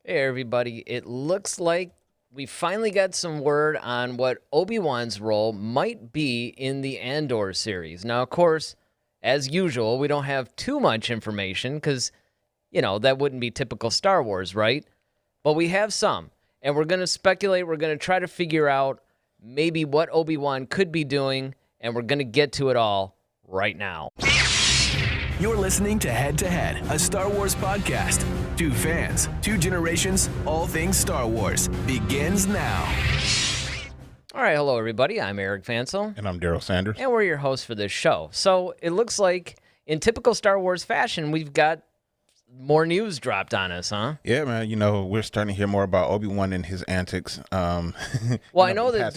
Hey, everybody. It looks like we finally got some word on what Obi-Wan's role might be in the Andor series. Now, of course, as usual, we don't have too much information because, that wouldn't be typical Star Wars, right? But we have some, and we're going to speculate. We're going to try to figure out maybe what Obi-Wan could be doing, and we're going to get to it all right now. You're listening to Head to Head, a Star Wars podcast. Two fans, two generations, all things Star Wars. Begins now. All right, hello, everybody. I'm Eric Fansel. And I'm Daryl Sanders. And we're your hosts for this show. So it looks like, in typical Star Wars fashion, we've got more news dropped on us, huh? Yeah, man. We're starting to hear more about Obi-Wan and his antics. Well, I know that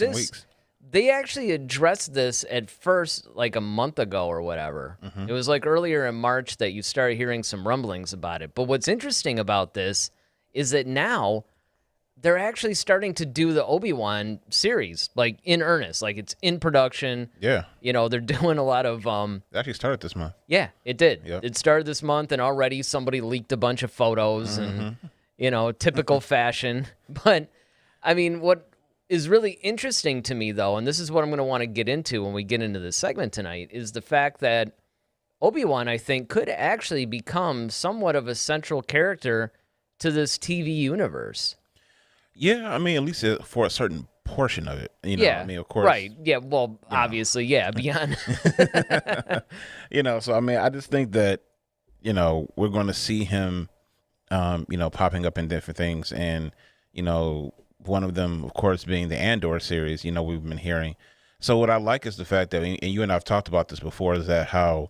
they actually addressed this at first like a month ago or whatever. Mm-hmm. It was like earlier in March that you started hearing some rumblings about it. But what's interesting about this is that now they're actually starting to do the Obi-Wan series, like in earnest. Like it's in production. Yeah. They're doing a lot of... It actually started this month. Yeah, it did. Yep. It started this month, and already somebody leaked a bunch of photos and, typical fashion. But, I mean, what is really interesting to me, though, and this is what I'm going to want to get into when we get into this segment tonight, is the fact that Obi-Wan, I think, could actually become somewhat of a central character to this TV universe. Yeah, I mean, at least for a certain portion of it. Of course. Right. Yeah, well, obviously, yeah, beyond. So, I mean, I just think that, we're going to see him, popping up in different things. And, one of them, of course, being the Andor series, we've been hearing. So what I like is the fact that, and you and I have talked about this before, is that how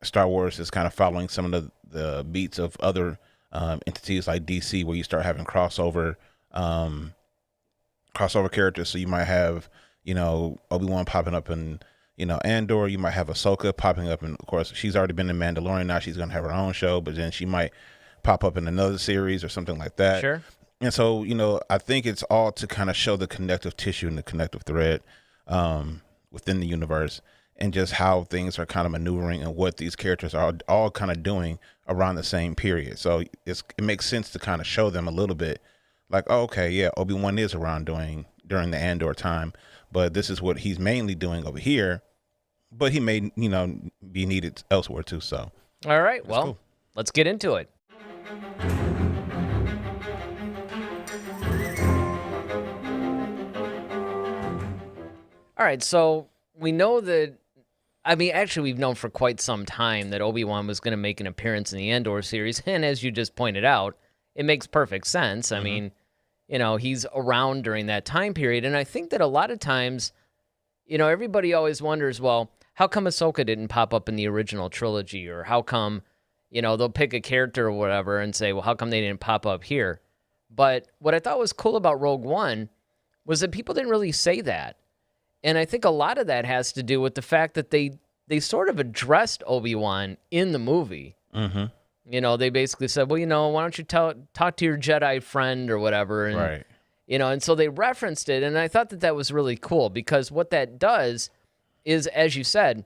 Star Wars is kind of following some of the beats of other entities like DC, where you start having crossover characters. So you might have, Obi-Wan popping up in, Andor. You might have Ahsoka popping up, and of course, she's already been in Mandalorian. Now she's going to have her own show, but then she might pop up in another series or something like that. Sure. And so, I think it's all to kind of show the connective tissue and the connective thread within the universe, and just how things are kind of maneuvering and what these characters are all kind of doing around the same period. So it makes sense to kind of show them a little bit like, oh, okay, yeah, Obi-Wan is around during the Andor time, but this is what he's mainly doing over here, but he may, be needed elsewhere too. So, all right, well, cool. Let's get into it. All right, so we know that, we've known for quite some time that Obi-Wan was going to make an appearance in the Andor series, and as you just pointed out, it makes perfect sense. I mean, he's around during that time period, and I think that a lot of times, everybody always wonders, well, how come Ahsoka didn't pop up in the original trilogy, or how come, they'll pick a character or whatever and say, well, how come they didn't pop up here? But what I thought was cool about Rogue One was that people didn't really say that. And I think a lot of that has to do with the fact that they sort of addressed Obi-Wan in the movie. Mm-hmm. They basically said, well, why don't you talk to your Jedi friend or whatever. And, right. And so they referenced it. And I thought that was really cool, because what that does is, as you said,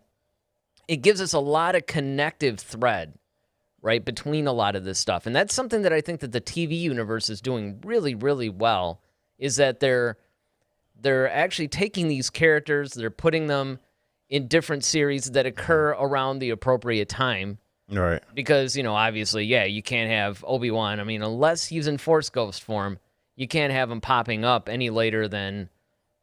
it gives us a lot of connective thread, right, between a lot of this stuff. And that's something that I think that the TV universe is doing really, really well, is that they're actually taking these characters, they're putting them in different series that occur around the appropriate time. Right. Because, obviously, yeah, you can't have Obi-Wan. I mean, unless he's in Force Ghost form, you can't have him popping up any later than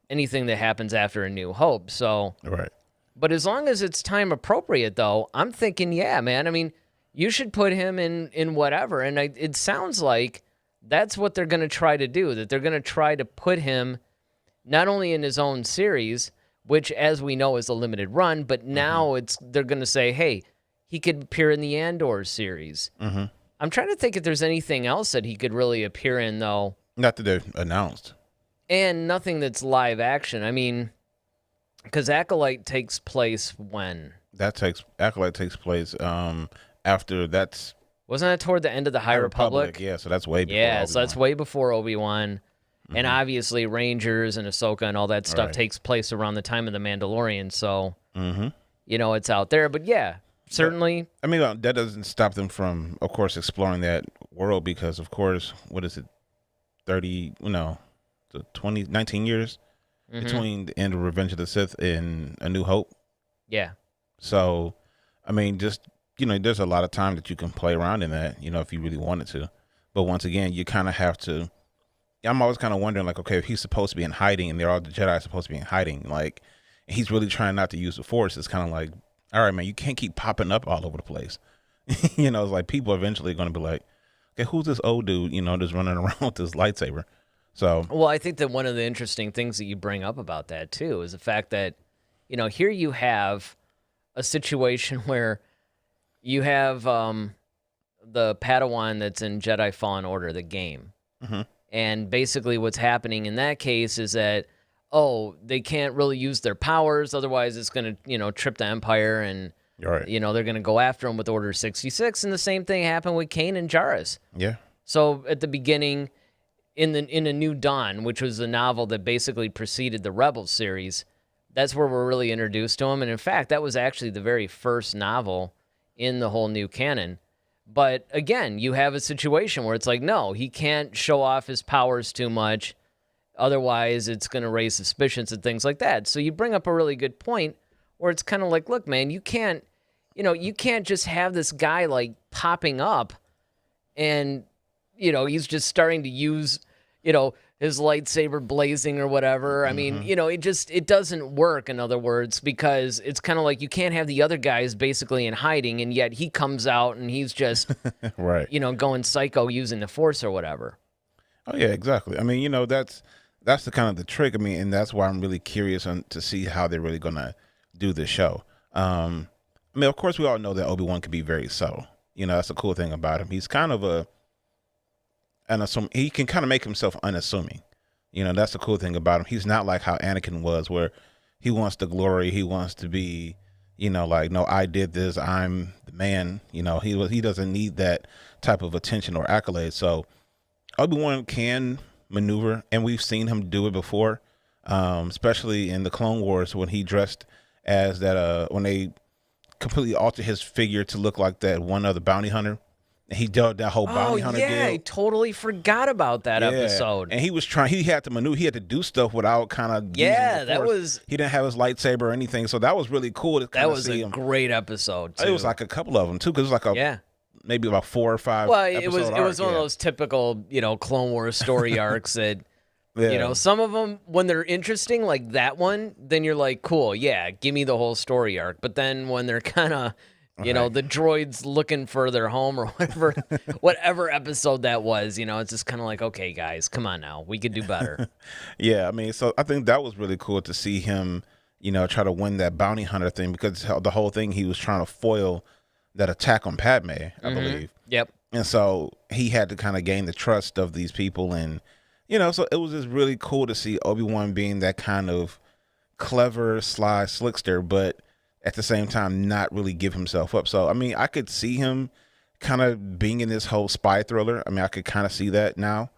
anything that happens after A New Hope. So, right. But as long as it's time appropriate, though, I'm thinking, yeah, man, I mean, you should put him in whatever. And it sounds like that's what they're going to try to do, that they're going to try to put him not only in his own series, which, as we know, is a limited run, but now they're going to say, hey, he could appear in the Andor series. Mm-hmm. I'm trying to think if there's anything else that he could really appear in, though. Not that they've announced. And nothing that's live action. I mean, because Acolyte takes place when? Acolyte takes place after that's... Wasn't that toward the end of the High Republic? Yeah, so that's way before Yeah, Obi-Wan. So that's way before Obi-Wan. And obviously Rangers and Ahsoka and all that stuff takes place around the time of The Mandalorian. So, it's out there. But yeah, certainly. I mean, that doesn't stop them from, of course, exploring that world because, of course, what is it, 30, 19 years between the end of Revenge of the Sith and A New Hope. Yeah. So, I mean, just, there's a lot of time that you can play around in that, if you really wanted to. But once again, you kind of have to, I'm always kind of wondering, like, okay, if he's supposed to be in hiding and they're all the Jedi supposed to be in hiding, like, he's really trying not to use the Force. It's kind of like, all right, man, you can't keep popping up all over the place. It's like people eventually going to be like, okay, who's this old dude, just running around with this lightsaber? So, well, I think that one of the interesting things that you bring up about that, too, is the fact that, here you have a situation where you have the Padawan that's in Jedi Fallen Order, the game. Mm-hmm. And basically what's happening in that case is that, they can't really use their powers, otherwise it's going to, trip the Empire, and, right. They're going to go after them with Order 66, and the same thing happened with Kanan and Jarrus. Yeah. So at the beginning, in A New Dawn, which was the novel that basically preceded the Rebels series, that's where we're really introduced to him, and in fact, that was actually the very first novel in the whole new canon. But again, you have a situation where it's like, no, he can't show off his powers too much. Otherwise, it's going to raise suspicions and things like that. So you bring up a really good point where it's kind of like, look, man, you can't just have this guy like popping up and, he's just starting to use, his lightsaber blazing or whatever. I mean, it doesn't work, in other words, because it's kind of like you can't have the other guys basically in hiding, and yet he comes out and he's just, right, going psycho using the Force or whatever. Oh, yeah, exactly. I mean, that's the kind of the trick. I mean, and that's why I'm really curious to see how they're really going to do this show. I mean, of course, we all know that Obi Wan can be very subtle. That's the cool thing about him. He's kind of he can kind of make himself unassuming. That's the cool thing about him. He's not like how Anakin was, where he wants the glory. He wants to be, like, no, I did this. I'm the man. He doesn't need that type of attention or accolade. So Obi-Wan can maneuver, and we've seen him do it before, especially in the Clone Wars when he dressed as that, when they completely altered his figure to look like that one other bounty hunter. And he did that whole bounty hunter deal. I totally forgot about that episode. And he had to maneuver, he had to do stuff without kind of he didn't have his lightsaber or anything, so that was really cool to kind of see him. That was a great episode, too. It was like a couple of them, too, because it was like maybe about 4 or 5 it was one of those typical, Clone Wars story arcs that, some of them, when they're interesting, like that one, then you're like, cool, yeah, give me the whole story arc. But then when they're kind of, the droids looking for their home or whatever episode that was, it's just kind of like, okay, guys, come on now. We could do better. Yeah, I mean, so I think that was really cool to see him, try to win that bounty hunter thing, because the whole thing, he was trying to foil that attack on Padme, I believe. Yep. And so he had to kind of gain the trust of these people. And, so it was just really cool to see Obi-Wan being that kind of clever, sly slickster, but at the same time not really give himself up. So, I mean, I could see him kind of being in this whole spy thriller. I mean, I could kind of see that now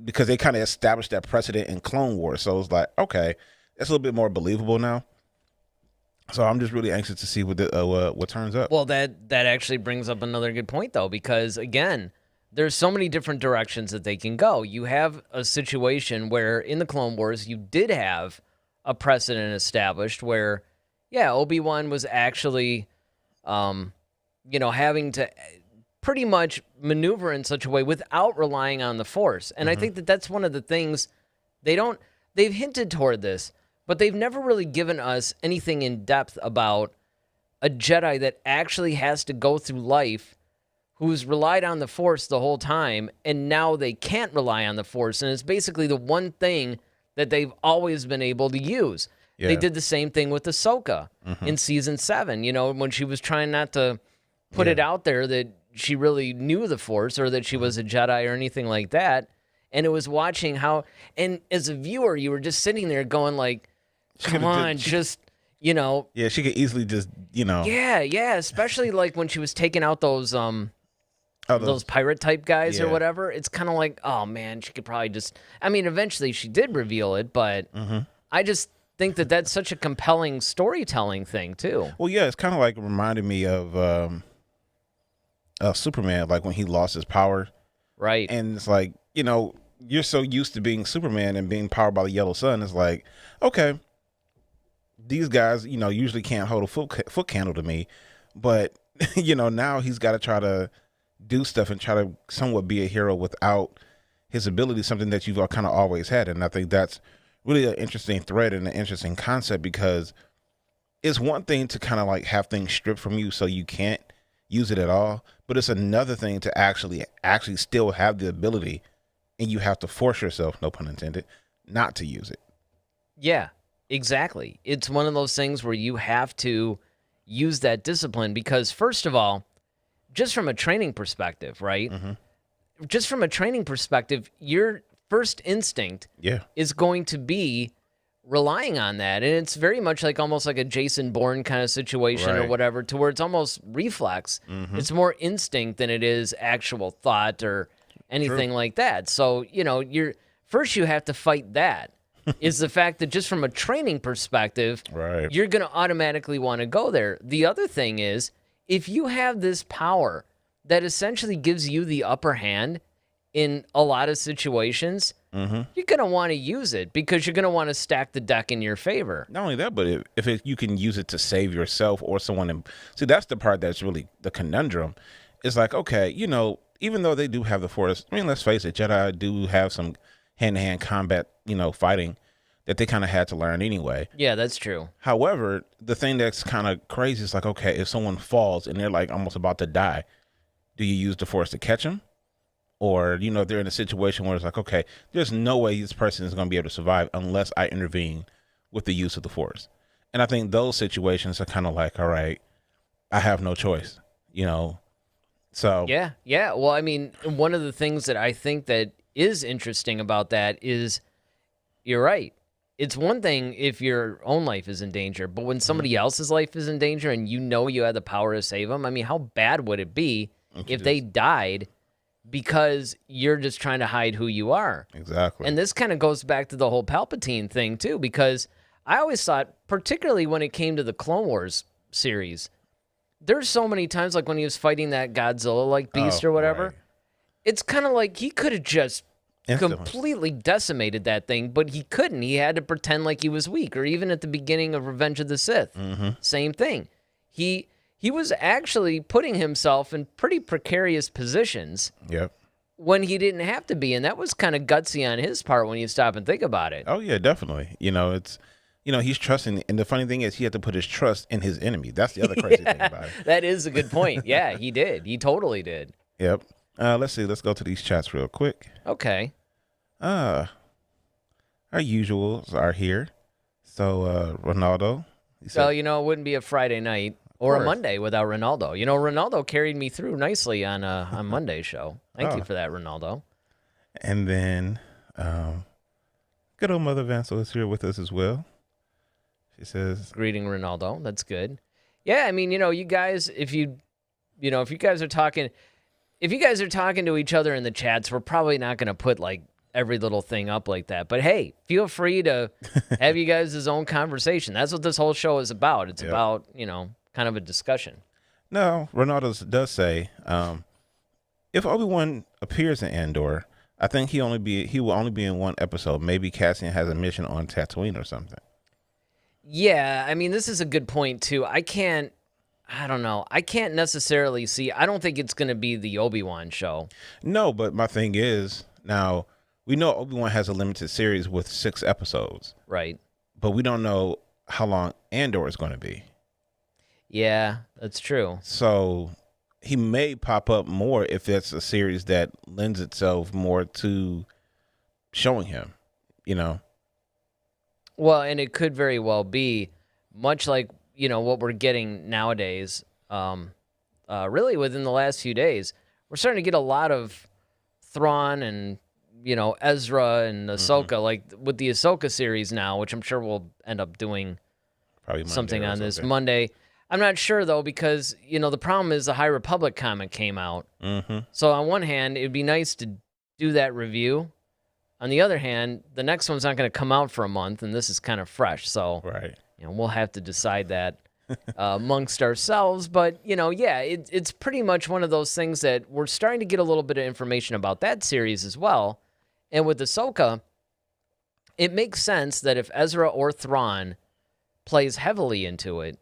because they kind of established that precedent in Clone Wars. So it's like, okay, it's a little bit more believable now. So I'm just really anxious to see what turns up. Well, that actually brings up another good point, though, because, again, there's so many different directions that they can go. You have a situation where in the Clone Wars you did have a precedent established where, Obi-Wan was actually, having to pretty much maneuver in such a way without relying on the Force. And I think that that's one of the things they've hinted toward this, but they've never really given us anything in depth about a Jedi that actually has to go through life who's relied on the Force the whole time, and now they can't rely on the Force. And it's basically the one thing that they've always been able to use. Yeah. They did the same thing with Ahsoka in Season 7, when she was trying not to put it out there that she really knew the Force or that she was a Jedi or anything like that. And it was watching how, and as a viewer, you were just sitting there going like, come on, Yeah, she could easily just, Yeah, especially like when she was taking out those pirate type guys or whatever. It's kind of like, oh man, she could probably just, I mean, eventually she did reveal it, but I just think that that's such a compelling storytelling thing too. Well, yeah, it's kind of like reminded me of Superman, like when he lost his power. Right. And it's like, you're so used to being Superman and being powered by the yellow sun. It's like, okay, these guys, usually can't hold a foot candle to me. But, now he's got to try to do stuff and try to somewhat be a hero without his ability, something that you've kind of always had. And I think that's really an interesting thread and an interesting concept, because it's one thing to kind of like have things stripped from you so you can't use it at all. But it's another thing to actually still have the ability, and you have to force yourself, no pun intended, not to use it. Yeah, exactly. It's one of those things where you have to use that discipline because, first of all, just from a training perspective, right? Mm-hmm. Just from a training perspective, your first instinct is going to be relying on that. And it's very much like almost like a Jason Bourne kind of situation or whatever, to where it's almost reflex. Mm-hmm. It's more instinct than it is actual thought or anything like that. So, you have to fight that. Is the fact that just from a training perspective, you're going to automatically want to go there. The other thing is, if you have this power that essentially gives you the upper hand in a lot of situations, you're going to want to use it because you're going to want to stack the deck in your favor. Not only that, but if you can use it to save yourself or someone. See, that's the part that's really the conundrum. It's like, okay, even though they do have the Force, I mean, let's face it, Jedi do have some hand-to-hand combat, fighting that they kind of had to learn anyway. Yeah, that's true. However, the thing that's kind of crazy is like, okay, if someone falls and they're like almost about to die, do you use the Force to catch them? Or, if they're in a situation where it's like, okay, there's no way this person is going to be able to survive unless I intervene with the use of the Force. And I think those situations are kind of like, all right, I have no choice, So Yeah. Well, I mean, one of the things that I think that is interesting about that is, you're right. It's one thing if your own life is in danger, but when somebody else's life is in danger and you have the power to save them, I mean, how bad would it be if they died because you're just trying to hide who you are? Exactly. And this kind of goes back to the whole Palpatine thing, too, because I always thought, particularly when it came to the Clone Wars series, there's so many times, like when he was fighting that Godzilla-like beast or whatever, it's kind of like he could have just completely decimated that thing, but he couldn't. He had to pretend like he was weak. Or even at the beginning of Revenge of the Sith, same thing. He was actually putting himself in pretty precarious positions when he didn't have to be, and that was kind of gutsy on his part when you stop and think about it. Oh, yeah, definitely. It's, he's trusting, and the funny thing is he had to put his trust in his enemy. That's the other crazy thing about it. That is a good point. Yeah, he did. He totally did. Yep. Let's see. Let's go to these chats real quick. Okay. Our usuals are here. So, Ronaldo. Well, it wouldn't be a Friday night or a Monday without Ronaldo. Ronaldo carried me through nicely on Monday's show. Thank you for that, Ronaldo. And then, good old Mother Vansel is here with us as well. She says, "Greeting, Ronaldo." That's good. Yeah, I mean, you guys, if you guys are talking to each other in the chats, we're probably not going to put like every little thing up like that. But hey, feel free to have you guys' own conversation. That's what this whole show is about. It's about, kind of a discussion. No, Ronaldo does say, if Obi-Wan appears in Andor, I think he will only be in one episode. Maybe Cassian has a mission on Tatooine or something. Yeah, I mean, this is a good point too. I don't know. I can't necessarily see. I don't think it's going to be the Obi-Wan show. No, but my thing is, now, we know Obi-Wan has a limited series with 6 episodes. Right. But we don't know how long Andor is going to be. Yeah, that's true. So he may pop up more if it's a series that lends itself more to showing him, Well, and it could very well be much like, what we're getting nowadays, really within the last few days. We're starting to get a lot of Thrawn and, Ezra and Ahsoka, like with the Ahsoka series now, which I'm sure we'll end up doing probably something on this Monday. I'm not sure, though, because, the problem is the High Republic comic came out. So on one hand, it would be nice to do that review. On the other hand, the next one's not going to come out for a month, and this is kind of fresh. So Right. we'll have to decide that amongst ourselves. But, it's pretty much one of those things that we're starting to get a little bit of information about that series as well. And with Ahsoka, it makes sense that if Ezra or Thrawn plays heavily into it,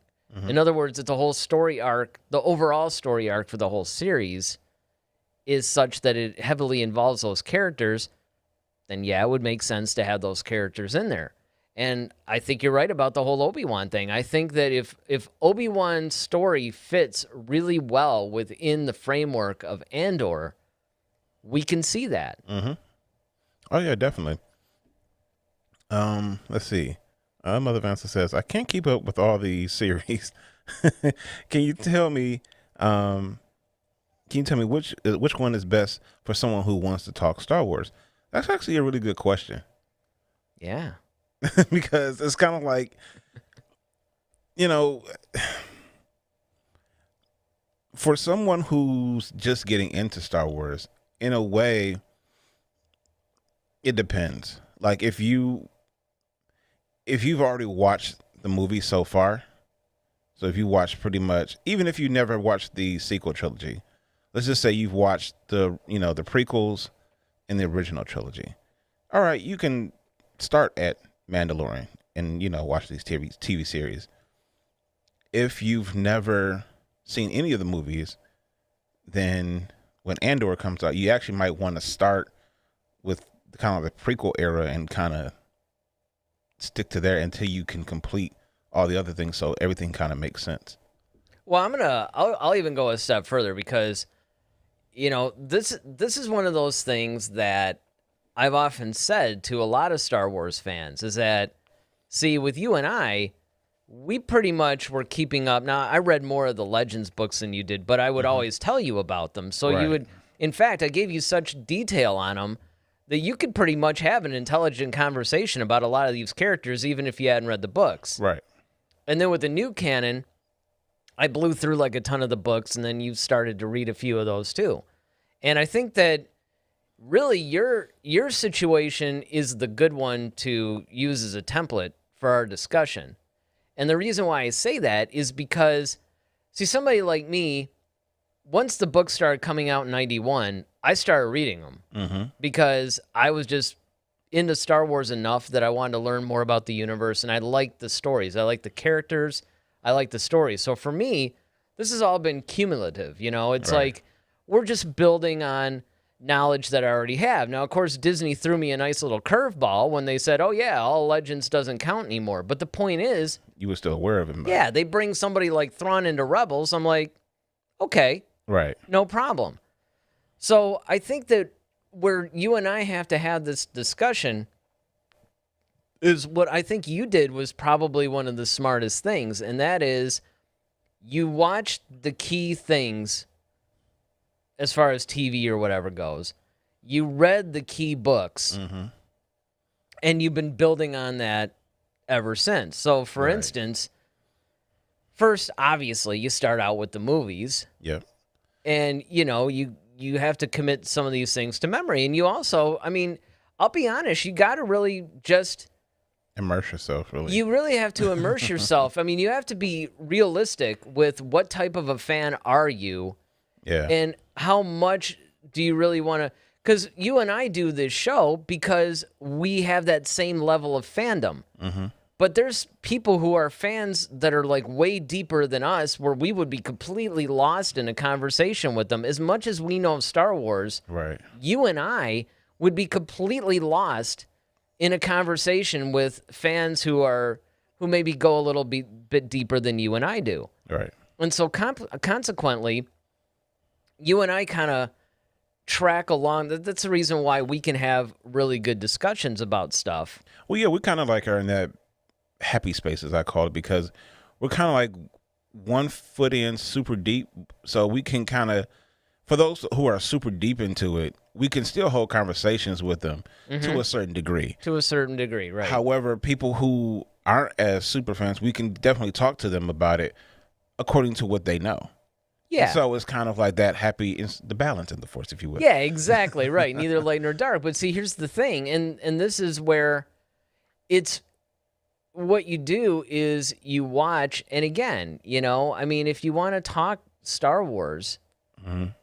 in other words, it's a whole story arc, the overall story arc for the whole series is such that it heavily involves those characters, then it would make sense to have those characters in there. And I think you're right about the whole Obi-Wan thing. I think that if Obi-Wan's story fits really well within the framework of Andor, we can see that. Mm-hmm. Oh, yeah, definitely. Let's see. Mother Vanessa says, I can't keep up with all the series. Can you tell me which one is best for someone who wants to talk Star Wars? That's actually a really good question. Yeah. Because it's kind of like, for someone who's just getting into Star Wars, in a way, it depends. Like if you've already watched the movie so far, so if you watch pretty much, even if you never watched the sequel trilogy, let's just say you've watched the prequels in the original trilogy. All right, you can start at Mandalorian and, watch these TV series. If you've never seen any of the movies, then when Andor comes out, you actually might want to start with kind of the prequel era and kind of stick to there until you can complete all the other things, so everything kind of makes sense. Well, I'll even go a step further because, this is one of those things that I've often said to a lot of Star Wars fans is that, see, with you and I, we pretty much were keeping up. Now, I read more of the Legends books than you did, but I would always tell you about them. So Right. you would, in fact, I gave you such detail on them that you could pretty much have an intelligent conversation about a lot of these characters, even if you hadn't read the books. Right. And then with the new canon, I blew through like a ton of the books, and then you started to read a few of those too. And I think that really your situation is the good one to use as a template for our discussion. And the reason why I say that is because, see, somebody like me, once the books started coming out in 91, I started reading them because I was just into Star Wars enough that I wanted to learn more about the universe, and I liked the stories. I liked the characters. I liked the stories. So for me, this has all been cumulative. It's Right. like we're just building on knowledge that I already have. Now, of course, Disney threw me a nice little curveball when they said, oh, yeah, all Legends doesn't count anymore. But the point is, You were still aware of him. yeah, they bring somebody like Thrawn into Rebels. I'm like, okay, Right. no problem. So I think that where you and I have to have this discussion is what I think you did was probably one of the smartest things, and that is you watched the key things as far as TV or whatever goes. You read the key books, and you've been building on that ever since. So, for Right. instance, first, obviously, you start out with the movies, Yep. and, you have to commit some of these things to memory. And you also, I'll be honest, you got to really just... Immerse yourself, really. You really have to immerse yourself. You have to be realistic with what type of a fan are you, Yeah. and how much do you really want to... Because you and I do this show because we have that same level of fandom. But there's people who are fans that are like way deeper than us, where we would be completely lost in a conversation with them. As much as we know Star Wars, Right. you and I would be completely lost in a conversation with fans who maybe go a little bit deeper than you and I do. Right. And so consequently, you and I kind of track along. That's the reason why we can have really good discussions about stuff. Well, yeah, we kind of like are in that happy space, as I call it, because we're kind of like one foot in super deep. So we can kind of, for those who are super deep into it, we can still hold conversations with them to a certain degree. To a certain degree, right. However, people who aren't as super fans, we can definitely talk to them about it according to what they know. Yeah. And so it's kind of like that the balance in the Force, if you will. Yeah, exactly, right. Neither light nor dark. But see, here's the thing, and this is where it's what you do is you watch, and again, I mean, if you want to talk Star Wars,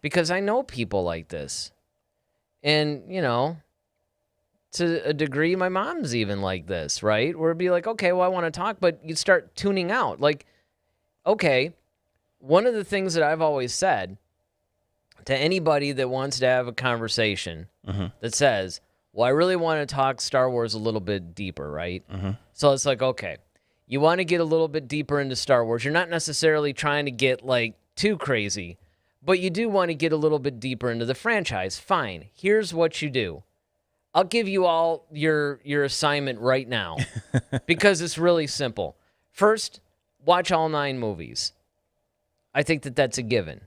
because I know people like this, and, to a degree, my mom's even like this, right? Where it'd be like, okay, well, I want to talk, but you start tuning out. Like, okay, one of the things that I've always said to anybody that wants to have a conversation that says, well, I really want to talk Star Wars a little bit deeper, right? So it's like, okay, you want to get a little bit deeper into Star Wars. You're not necessarily trying to get, like, too crazy, but you do want to get a little bit deeper into the franchise. Fine. Here's what you do. I'll give you all your assignment right now because it's really simple. First, watch all 9 movies. I think that's a given.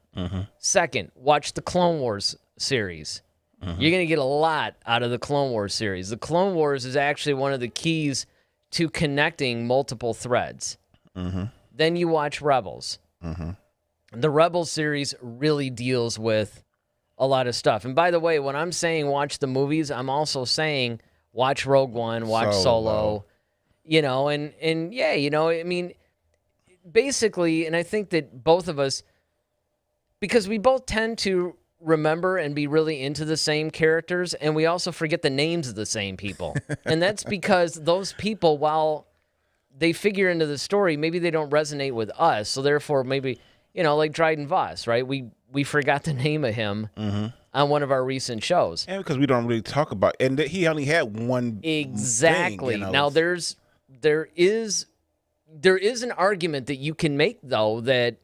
Second, watch the Clone Wars series. You're going to get a lot out of the Clone Wars series. The Clone Wars is actually one of the keys to connecting multiple threads. Then you watch Rebels. The Rebels series really deals with a lot of stuff. And by the way, when I'm saying watch the movies, I'm also saying watch Rogue One, watch Solo, and yeah, I mean, basically, and I think that both of us, because we both tend to remember and be really into the same characters, and we also forget the names of the same people. And that's because those people, while they figure into the story, maybe they don't resonate with us. So therefore, maybe, like Dryden Voss, right? We forgot the name of him on one of our recent shows. And because we don't really talk about, and he only had one exactly thing, Now there is an argument that you can make, though, that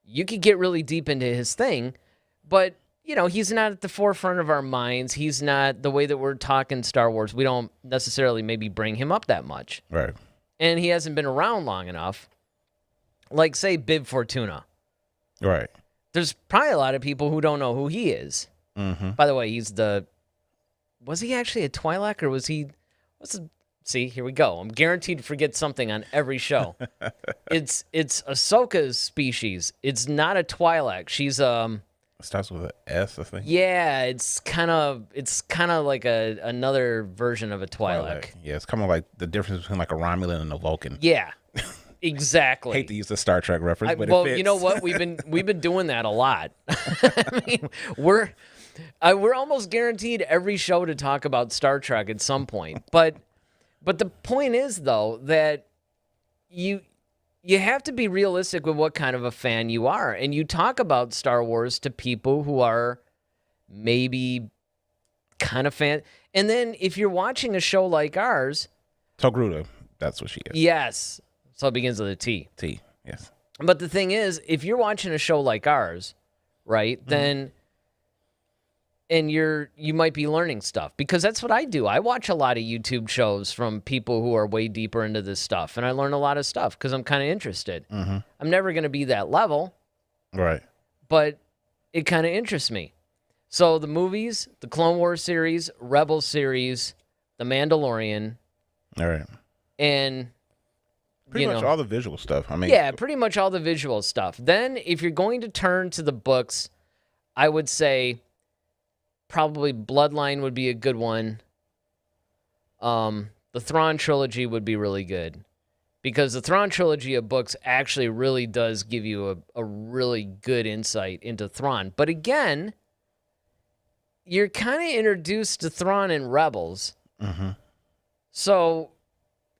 you could get really deep into his thing, but he's not at the forefront of our minds. He's not the way that we're talking Star Wars. We don't necessarily maybe bring him up that much, right? And he hasn't been around long enough. Like, say, Bib Fortuna, right? There's probably a lot of people who don't know who he is. By the way, was he actually a Twi'lek, or was he, see, here we go. I'm guaranteed to forget something on every show. It's Ahsoka's species. It's not a Twi'lek. She's, It starts with an S, I think. Yeah, it's kind of like another version of a Twi'lek. Yeah, it's kind of like the difference between like a Romulan and a Vulcan. Yeah. Exactly. Hate to use the Star Trek reference, but well, it fits. You know what? We've been doing that a lot. I mean, we're almost guaranteed every show to talk about Star Trek at some point. But the point is, though, that you have to be realistic with what kind of a fan you are, and you talk about Star Wars to people who are maybe kind of fan. And then if you're watching a show like ours, Togruta, that's what she is. Yes. So it begins with a T. T, yes. But the thing is, if you're watching a show like ours, right, then, and you might be learning stuff, because that's what I do. I watch a lot of YouTube shows from people who are way deeper into this stuff, and I learn a lot of stuff because I'm kind of interested. I'm never going to be that level. Right. But it kind of interests me. So the movies, the Clone Wars series, Rebels series, The Mandalorian. All right. And pretty much all the visual stuff. I mean, yeah, pretty much all the visual stuff. Then if you're going to turn to the books, I would say probably Bloodline would be a good one. The Thrawn trilogy would be really good, because the Thrawn trilogy of books actually really does give you a really good insight into Thrawn. But again, you're kind of introduced to Thrawn in Rebels. So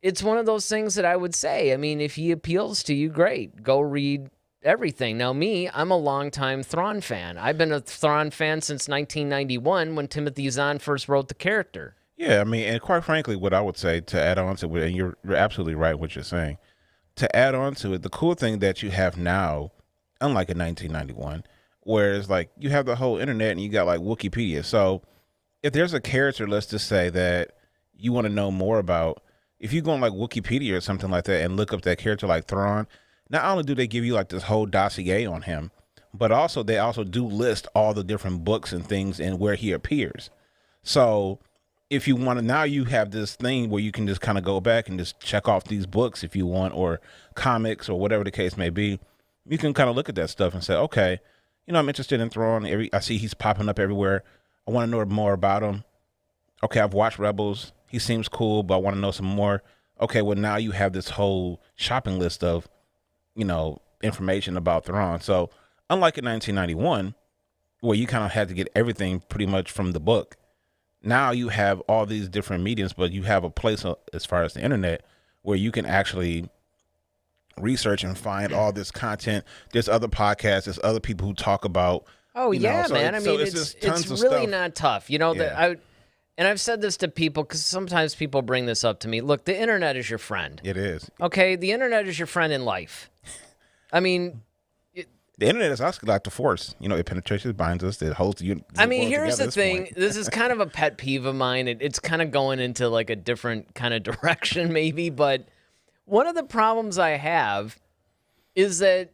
it's one of those things that I would say, I mean, if he appeals to you, great. Go read everything. Now, me, I'm a longtime Thrawn fan. I've been a Thrawn fan since 1991 when Timothy Zahn first wrote the character. Yeah, I mean, and quite frankly, what I would say to add on to it, and you're absolutely right what you're saying, to add on to it, the cool thing that you have now, unlike in 1991, where it's like you have the whole internet and you got like Wikipedia. So if there's a character, let's just say, that you want to know more about, if you go on like Wikipedia or something like that and look up that character like Thrawn, not only do they give you like this whole dossier on him, but also they also do list all the different books and things and where he appears. So if you want to, now you have this thing where you can just kind of go back and just check off these books if you want, or comics or whatever the case may be, you can kind of look at that stuff and say, okay, I'm interested in Thrawn. I see he's popping up everywhere. I want to know more about him. Okay, I've watched Rebels. He seems cool, but I want to know some more. Okay, well, now you have this whole shopping list of, information about Thrawn. So unlike in 1991, where you kind of had to get everything pretty much from the book, now you have all these different mediums, but you have a place as far as the internet where you can actually research and find all this content. There's other podcasts. There's other people who talk about. Oh yeah, man. I mean, it's really not tough. And I've said this to people because sometimes people bring this up to me. Look, the internet is your friend. It is. Okay, the internet is your friend in life. I mean, the internet is actually like the force. It penetrates, it binds us, it holds you. I mean, here's the thing. This is kind of a pet peeve of mine. It's kind of going into like a different kind of direction, maybe. But one of the problems I have is that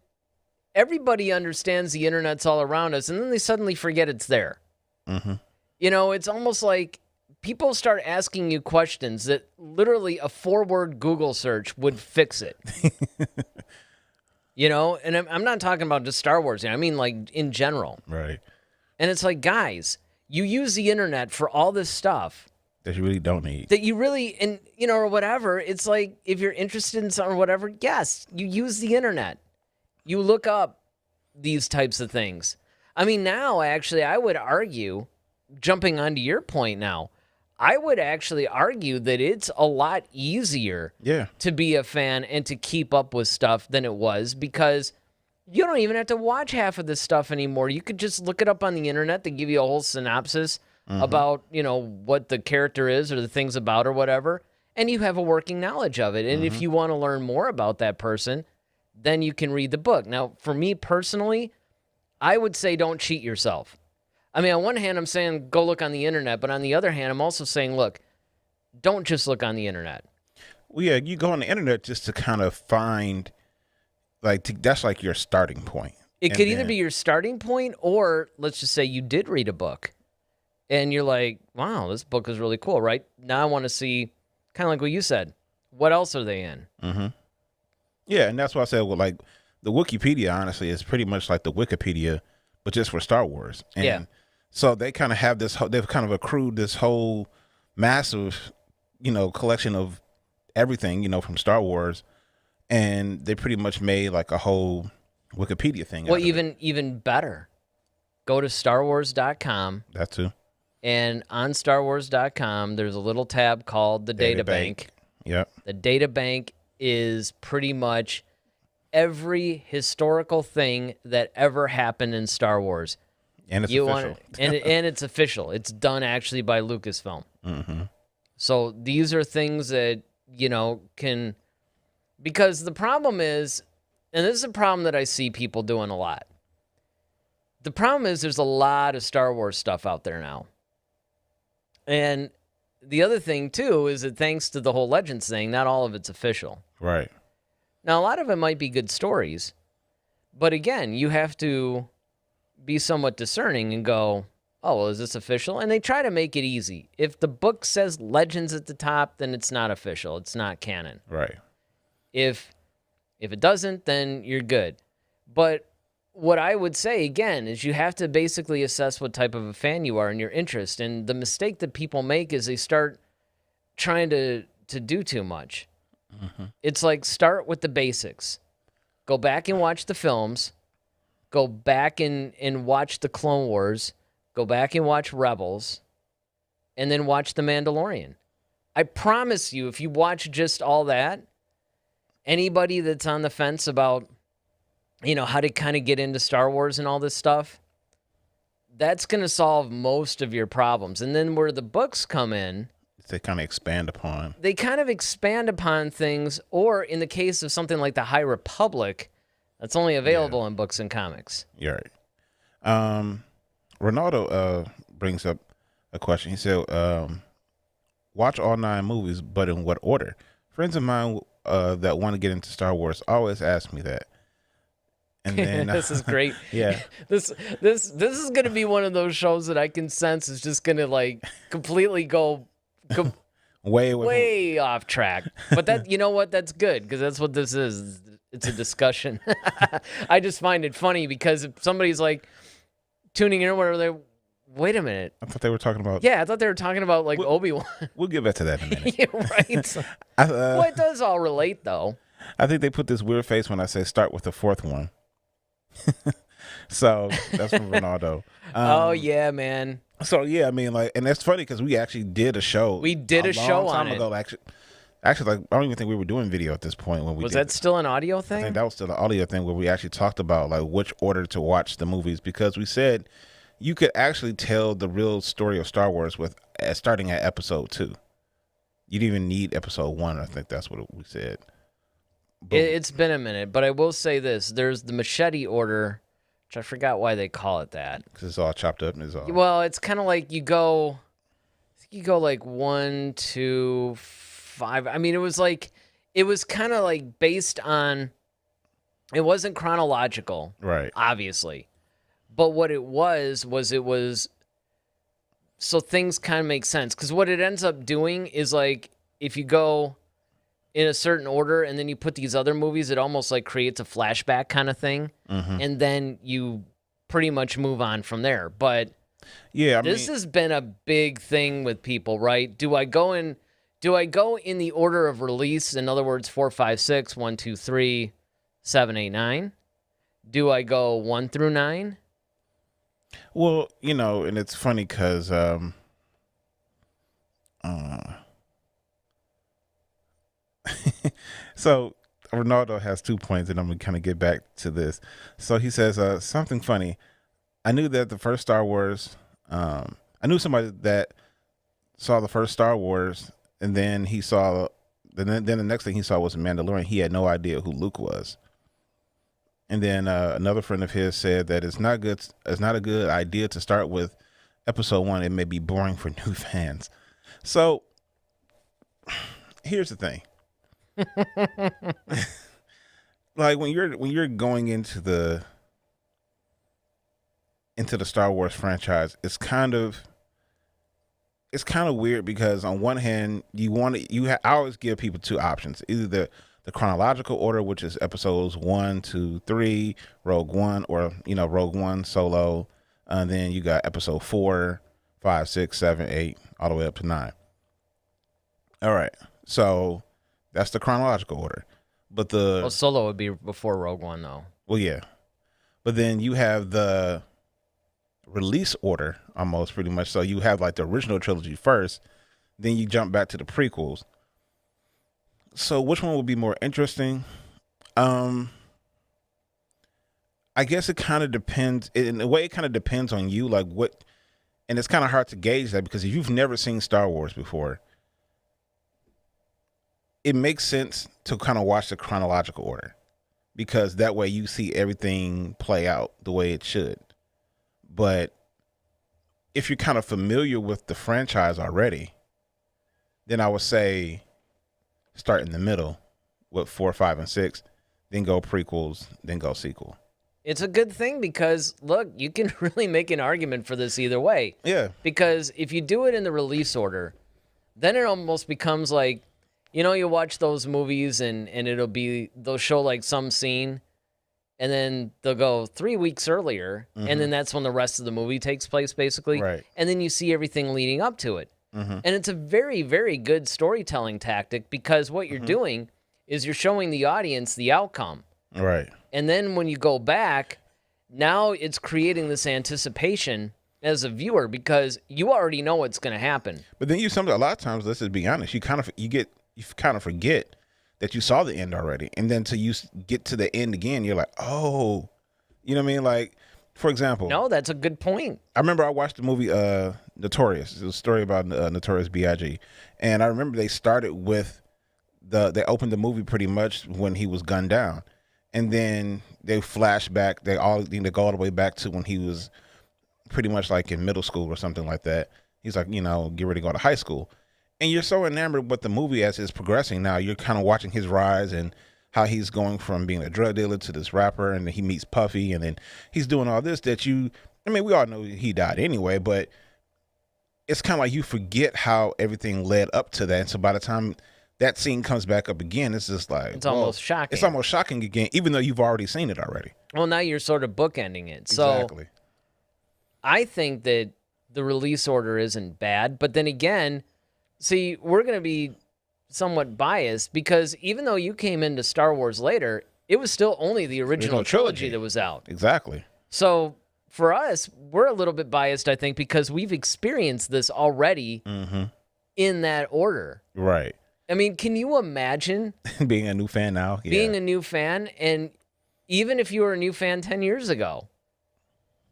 everybody understands the internet's all around us, and then they suddenly forget it's there. Mm-hmm. It's almost like people start asking you questions that literally a 4-word Google search would fix it. And I'm not talking about just Star Wars. I mean, like, in general. Right. And it's like, guys, you use the internet for all this stuff that you really don't need. That you really, or whatever. It's like, if you're interested in something or whatever, yes, you use the internet. You look up these types of things. I mean, now, actually, I would argue, jumping onto your point now, I would actually argue that it's a lot easier to be a fan and to keep up with stuff than it was, because you don't even have to watch half of this stuff anymore. You could just look it up on the internet. They give you a whole synopsis about, what the character is or the things about or whatever, and you have a working knowledge of it. And if you want to learn more about that person, then you can read the book. Now, for me personally, I would say don't cheat yourself. I mean, on one hand, I'm saying go look on the internet, but on the other hand, I'm also saying, look, don't just look on the internet. Well, yeah, you go on the internet just to kind of find, that's like your starting point. It could either be your starting point, or let's just say you did read a book, and you're like, wow, this book is really cool, right? Now I want to see, kind of like what you said, what else are they in? Mm-hmm. Yeah, and that's why I said, well, like, the Wikipedia, honestly, is pretty much like the Wikipedia, but just for Star Wars. And so they kind of have they've kind of accrued this whole massive, collection of everything, from Star Wars. And they pretty much made like a whole Wikipedia thing. Well, even better. Go to StarWars.com. That too. And on StarWars.com, there's a little tab called the Data Bank. Yep. The Data Bank is pretty much every historical thing that ever happened in Star Wars. And it's official. And it's official. It's done actually by Lucasfilm. Mm-hmm. So these are things that, can... Because the problem is, and this is a problem that I see people doing a lot. The problem is there's a lot of Star Wars stuff out there now. And the other thing, too, is that thanks to the whole Legends thing, not all of it's official. Right. Now, a lot of it might be good stories. But again, you have to be somewhat discerning and go, oh, well, is this official? And they try to make it easy. If the book says Legends at the top, then it's not official. It's not canon. Right. If it doesn't, then you're good. But what I would say, again, is you have to basically assess what type of a fan you are and your interest. And the mistake that people make is they start trying to do too much. Mm-hmm. It's like, start with the basics. Go back and watch the films. Go back and watch the Clone Wars. Go back and watch Rebels. And then watch The Mandalorian. I promise you, if you watch just all that, anybody that's on the fence about, how to kind of get into Star Wars and all this stuff, that's going to solve most of your problems. And then where the books come in, they kind of expand upon. They kind of expand upon things, or in the case of something like the High Republic, that's only available in books and comics. You're right. Ronaldo brings up a question. He said, watch all 9 movies, but in what order? Friends of mine that want to get into Star Wars always ask me that. And then this is great. Yeah. This is going to be one of those shows that I can sense is just going to like completely go way off track. But that, you know what? That's good, because that's what this is. it's a discussion. I just find it funny because if somebody's like tuning in or whatever, they're wait a minute. I thought they were talking about. Yeah, I thought they were talking about like Obi-Wan. We'll get back to that in a minute. Yeah, right. Well, it does all relate though. I think they put this weird face when I say start with the fourth one. So that's from Ronaldo. Oh yeah, man. So yeah, I mean, like, and that's funny because we actually did a show. We did a show on it. Ago, actually, like, I don't even think we were doing video at this point when we was did that it. still an audio thing? I think that was still an audio thing where we actually talked about like which order to watch the movies, because we said you could actually tell the real story of Star Wars with starting at episode 2. You didn't even need episode 1. I think that's what we said. It's been a minute, but I will say this: there's the machete order, which I forgot why they call it that. Because it's all chopped up and it's all. Well, it's kind of like you go like 1, 2, 5. I mean, it was kind of like based on. It wasn't chronological, right? Obviously, but what it was so things kind of make sense, because what it ends up doing is like if you go in a certain order and then you put these other movies, it almost like creates a flashback kind of thing, and then you pretty much move on from there. But yeah, this has been a big thing with people, right? Do I go in the order of release? In other words, 4, 5, 6, 1, 2, 3, 7, 8, 9? Do I go 1 through 9? Well, and it's funny because so Ronaldo has 2 points, and I'm gonna kind of get back to this. So he says something funny. I knew that the first Star Wars. I knew somebody that saw the first Star Wars, and then he saw. Then the next thing he saw was Mandalorian. He had no idea who Luke was. And then another friend of his said that it's not good. It's not a good idea to start with episode 1. It may be boring for new fans. So here's the thing. Like when you're going into the Star Wars franchise, it's kind of weird because on one hand I always give people 2 options: either the chronological order, which is episodes 1, 2, 3, Rogue One, or Rogue One, Solo, and then you got episode 4, 5, 6, 7, 8, all the way up to 9. All right, so that's the chronological order. But Solo would be before Rogue One, though. Well, yeah, but then you have the release order almost pretty much. So you have like the original trilogy first, then you jump back to the prequels. So which one would be more interesting? I guess it kind of depends. In a way, it kind of depends on you, like what. And it's kind of hard to gauge that because if you've never seen Star Wars before, it makes sense to kind of watch the chronological order because that way you see everything play out the way it should. But if you're kind of familiar with the franchise already, then I would say start in the middle with 4, 5, and 6, then go prequels, then go sequel. It's a good thing because, look, you can really make an argument for this either way. Yeah. Because if you do it in the release order, then it almost becomes like, you watch those movies and they'll show like some scene and then they'll go 3 weeks earlier, and then that's when the rest of the movie takes place, basically. Right. And then you see everything leading up to it. And it's a very, very good storytelling tactic because what you're doing is you're showing the audience the outcome. Right. And then when you go back, now it's creating this anticipation as a viewer because you already know what's going to happen. But then a lot of times, let's just be honest, you kind of forget that you saw the end already, and then you get to the end again, you're like, oh, you know what I mean? Like, for example, no, that's a good point. I remember I watched the movie Notorious. It was a story about Notorious B.I.G. And I remember they started with they opened the movie pretty much when he was gunned down, and then they flash back. They go all the way back to when he was pretty much like in middle school or something like that. He's like, get ready to go to high school. And you're so enamored with the movie as it's progressing. Now you're kind of watching his rise and how he's going from being a drug dealer to this rapper, and then he meets Puffy, and then he's doing all this we all know he died anyway, but it's kind of like you forget how everything led up to that. And so by the time that scene comes back up again, it's just like It's almost shocking. It's almost shocking again, even though you've already seen it already. Well, now you're sort of bookending it. So Exactly. I think that the release order isn't bad, but then again, see, we're going to be somewhat biased because even though you came into Star Wars later, it was still only the original trilogy that was out. Exactly. So for us, we're a little bit biased, I think, because we've experienced this already in that order. Right. I mean, can you imagine being a new fan now? Yeah. being a new fan? And even if you were a new fan 10 years ago,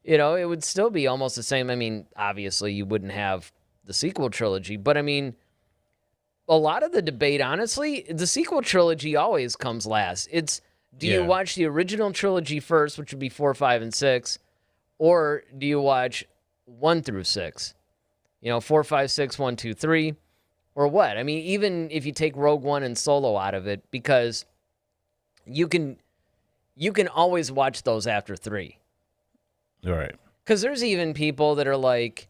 you know, it would still be almost the same. I mean, obviously, you wouldn't have the sequel trilogy, but I mean, a lot of the debate, honestly, the sequel trilogy always comes last. It's, do you watch the original trilogy first, which would be 4, 5, and 6, or do you watch 1 through 6? You know, 4, 5, 6, 1, 2, 3, or what? I mean, even if you take Rogue One and Solo out of it, because you can always watch those after 3. Right. Because there's even people that are like,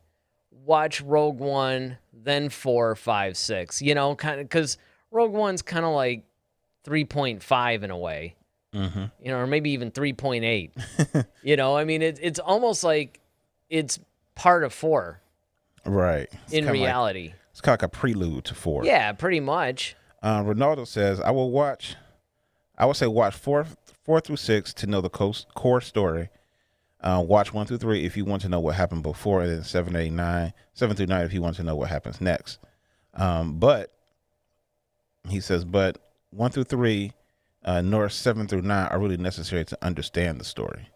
watch Rogue One, then 4, 5, 6. You know, kind of, because Rogue One's kind of like 3.5 in a way. You know, or maybe even 3.8. You know, I mean, it's almost like it's part of 4. Right. In reality. It's kind of like a prelude to 4. Yeah, pretty much. Ronaldo says, I would say watch 4 through 6 to know the core story. Watch 1 through 3 if you want to know what happened before, and then 7 through 9 if you want to know what happens next. But he says, but 1 through 3, nor 7 through 9 are really necessary to understand the story.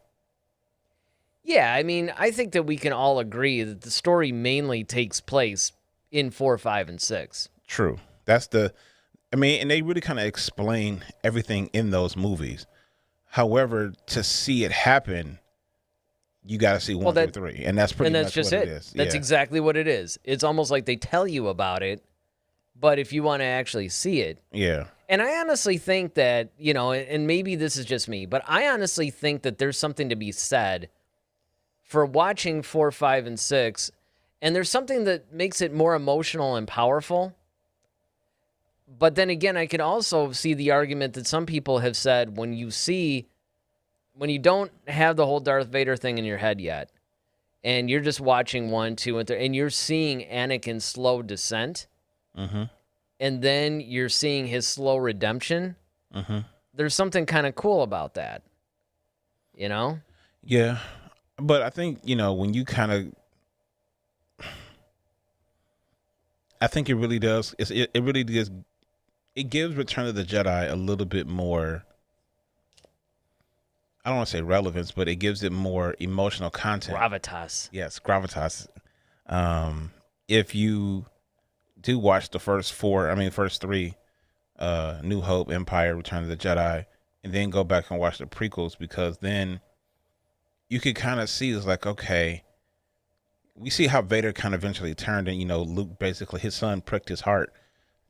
Yeah, I mean, I think that we can all agree that the story mainly takes place in 4, 5, and 6. True. And they really kind of explain everything in those movies. However, to see it happen, you got to see 1 through 3, and that's pretty much just what it is. That's exactly what it is. It's almost like they tell you about it, but if you want to actually see it. Yeah. And I honestly think that, you know, and maybe this is just me, but I honestly think that there's something to be said for watching 4, 5, and 6, and there's something that makes it more emotional and powerful. But then again, I can also see the argument that some people have said when you don't have the whole Darth Vader thing in your head yet, and you're just watching 1, 2, and 3, and you're seeing Anakin's slow descent, and then you're seeing his slow redemption, there's something kind of cool about that, you know? Yeah. But I think, you know, when you kind of, I think it really does, it really does, it gives Return of the Jedi a little bit more, I don't want to say relevance, but it gives it more emotional content. Gravitas. Yes, gravitas. If you do watch the first 3, New Hope, Empire, Return of the Jedi, and then go back and watch the prequels, because then you could kind of see, it's like, okay, we see how Vader kind of eventually turned, and, you know, Luke, basically his son pricked his heart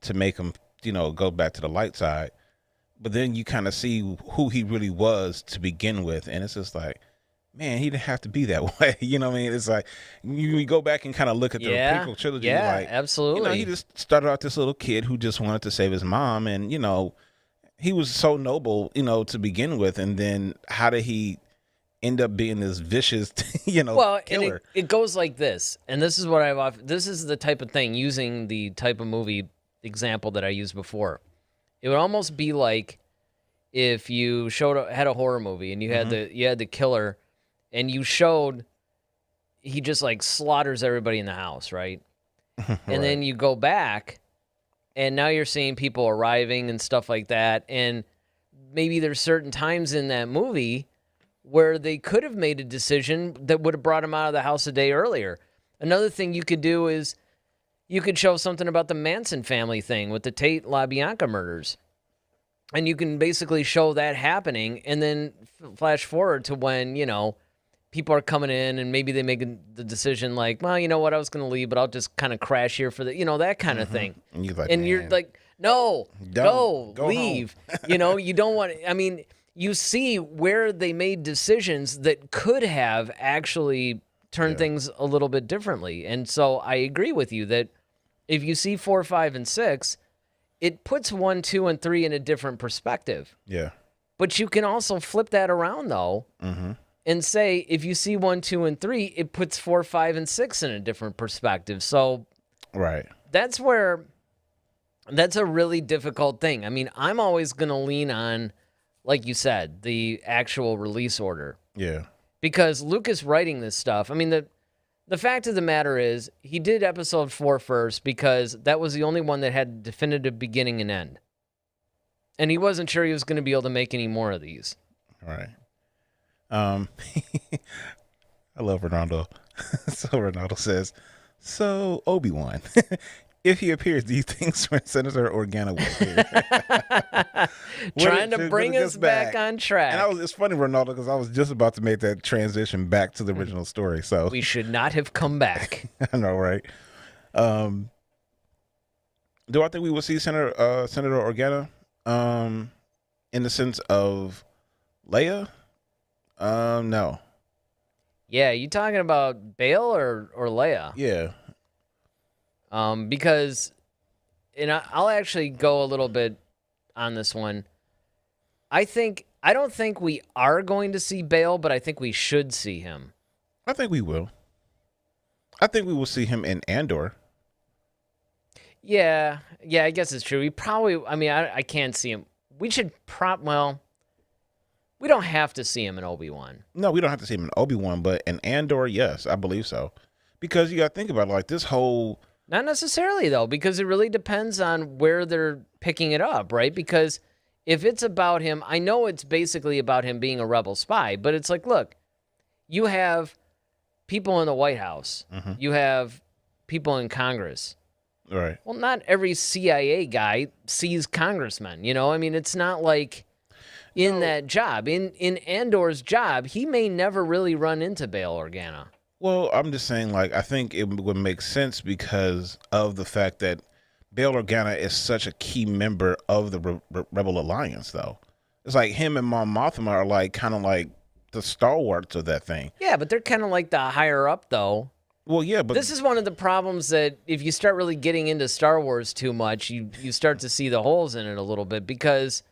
to make him, you know, go back to the light side. But then you kind of see who he really was to begin with, and it's just like, man, he didn't have to be that way. You know what I mean? It's like, you go back and kind of look at the prequel trilogy. Yeah, like, absolutely. You know, he just started out this little kid who just wanted to save his mom, and, you know, he was so noble, you know, to begin with, and then how did he end up being this vicious, you know, killer? And it goes like this, and this is what this is the type of thing, using the type of movie example that I used before. It would almost be like if you had a horror movie and you had the killer, and you showed he just like slaughters everybody in the house, right? And then you go back, and now you're seeing people arriving and stuff like that, and maybe there's certain times in that movie where they could have made a decision that would have brought him out of the house a day earlier. Another thing you could do is you could show something about the Manson family thing with the Tate LaBianca murders. And you can basically show that happening, and then flash forward to when, you know, people are coming in and maybe they make the decision like, well, you know what, I was going to leave, but I'll just kind of crash here for you know, that kind of thing. And you're like, you're like, no, go leave. You know, you don't want I mean, you see where they made decisions that could have actually turned things a little bit differently. And so I agree with you that if you see 4, 5, and 6, it puts 1, 2, and 3 in a different perspective. Yeah. But you can also flip that around, though, and say if you see 1, 2, and 3, it puts 4, 5, and 6 in a different perspective. So Right. that's a really difficult thing. I mean, I'm always going to lean on, like you said, the actual release order. Yeah. Because Lucas writing this stuff, I mean, the fact of the matter is he did episode 4 first because that was the only one that had a definitive beginning and end. And he wasn't sure he was going to be able to make any more of these. All right. I love Ronaldo. So Ronaldo says, so Obi-Wan, if he appears, do you think Senator Organa will appear? Trying to bring us back on track. And it's funny, Ronaldo, because I was just about to make that transition back to the original story. So we should not have come back. I know, right? Do I think we will see Senator Organa? In the sense of Leia? No. Yeah, you talking about Bail or Leia? Yeah. Because, and I'll actually go a little bit on this one. I don't think we are going to see Bail, but I think we should see him. I think we will. I think we will see him in Andor. Yeah, I guess it's true. I can't see him. We should we don't have to see him in Obi-Wan. No, we don't have to see him in Obi-Wan, but in Andor, yes, I believe so. Because you got to think about it, like this whole... Not necessarily, though, because it really depends on where they're picking it up, right? Because if it's about him, I know it's basically about him being a rebel spy, but it's like, look, you have people in the White House. You have people in Congress. Right. Well, not every CIA guy sees congressmen, you know? I mean, it's not like in that job. In Andor's job, he may never really run into Bail Organa. Well, I'm just saying, like, I think it would make sense because of the fact that Bail Organa is such a key member of the Rebel Alliance, though. It's like him and Mon Mothma are, like, kind of like the stalwarts of that thing. Yeah, but they're kind of like the higher up, though. Well, yeah, but... This is one of the problems that if you start really getting into Star Wars too much, you start to see the holes in it a little bit because,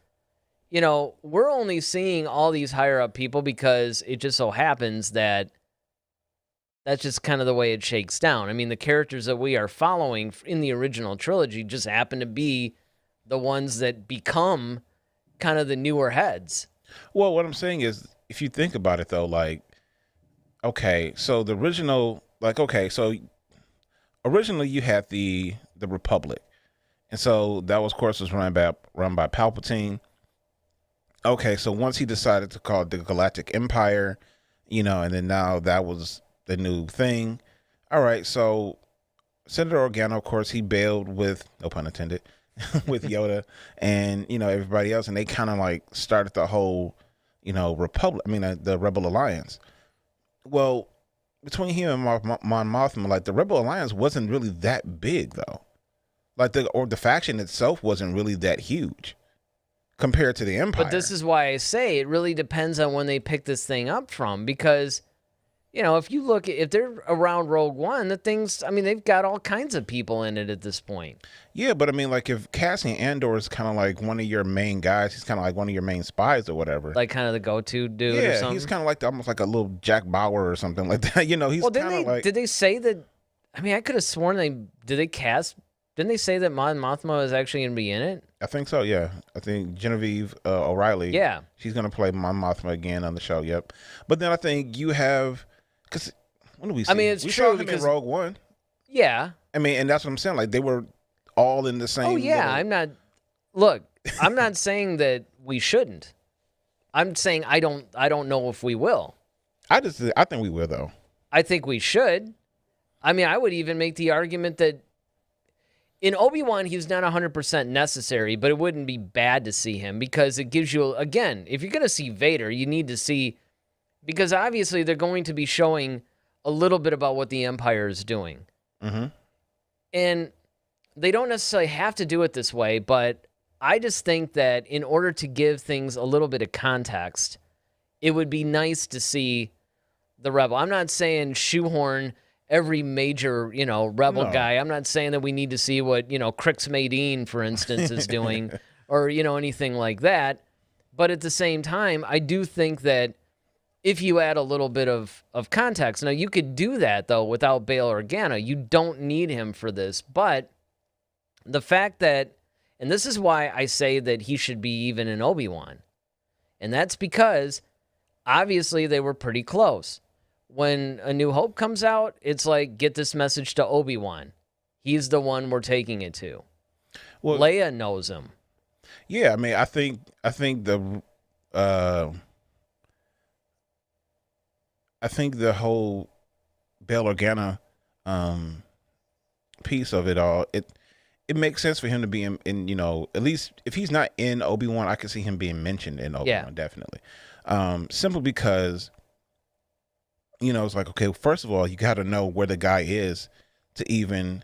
you know, we're only seeing all these higher up people because it just so happens that that's just kind of the way it shakes down. I mean, the characters that we are following in the original trilogy just happen to be the ones that become kind of the newer heads. Well, what I'm saying is, if you think about it, though, like, okay, so the original... Like, okay, so originally you had the Republic. And so that was, of course, was run by Palpatine. Okay, so once he decided to call it the Galactic Empire, you know, and then now that was the new thing. All right, so Senator Organa, of course, he bailed with, no pun intended, with Yoda and, you know, everybody else. And they kind of like started the whole, you know, the Rebel Alliance. Well, between him and Mon Mothma, like the Rebel Alliance wasn't really that big, though. Like the faction itself wasn't really that huge compared to the Empire. But this is why I say it really depends on when they pick this thing up from, because, you know, if they're around Rogue One, they've got all kinds of people in it at this point. Yeah, but I mean, like if Cassian Andor is kind of like one of your main guys, he's kind of like one of your main spies or whatever. Like kind of the go-to dude or something? Yeah, he's kind of like almost like a little Jack Bauer or something like that. You know, he's kind of like... Did they say that... I mean, I could have sworn didn't they say that Mon Mothma is actually going to be in it? I think so, yeah. I think Genevieve O'Reilly, yeah, she's going to play Mon Mothma again on the show, yep. But then I think you have... Because when do we see? I mean, it's we true saw him because in Rogue One. Yeah. I mean, and that's what I'm saying. Like, they were all in the same... Oh, yeah. I'm not saying that we shouldn't. I'm saying I don't know if we will. I think we will, though. I think we should. I mean, I would even make the argument that in Obi-Wan, he's not 100% necessary, but it wouldn't be bad to see him because it gives you, again, if you're going to see Vader, you need to see... Because obviously they're going to be showing a little bit about what the Empire is doing. Mm-hmm. And they don't necessarily have to do it this way, but I just think that in order to give things a little bit of context, it would be nice to see the Rebel. I'm not saying shoehorn every major, rebel No. guy. I'm not saying that we need to see what, Crix Madine, for instance, is doing or, anything like that. But at the same time, I do think that if you add a little bit of context, now you could do that, though, without Bail Organa. You don't need him for this. But the fact that, and this is why I say that he should be even in Obi-Wan, and that's because obviously they were pretty close. When A New Hope comes out, it's like, get this message to Obi-Wan. He's the one we're taking it to. Well, Leia knows him. Yeah, I mean, I think the whole Bail Organa piece of it all, it makes sense for him to be in, at least if he's not in Obi-Wan, I could see him being mentioned in Obi-Wan, definitely. Simply because, it's like, okay, first of all, you got to know where the guy is to even,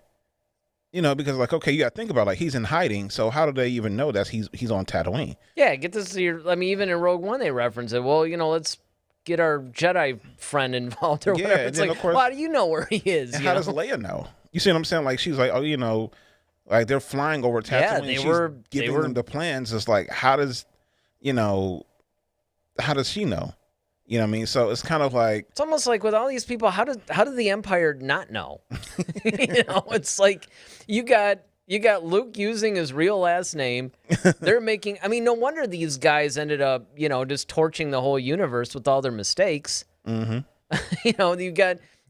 because like, okay, you got to think about, like, he's in hiding. So how do they even know that he's on Tatooine? Yeah, get this. Even in Rogue One, they reference it. Well, let's get our Jedi friend involved or whatever. It's like, of course, how do you know where he is? And how does Leia know? You see what I'm saying? Like, she's like, oh, like they're flying over Tatooine. Yeah, she's giving them the plans. It's like, how does she know? You know what I mean? So it's kind of like, it's almost like with all these people, how did the Empire not know? It's like you got Luke using his real last name. They're making, no wonder these guys ended up, just torching the whole universe with all their mistakes. Mm-hmm.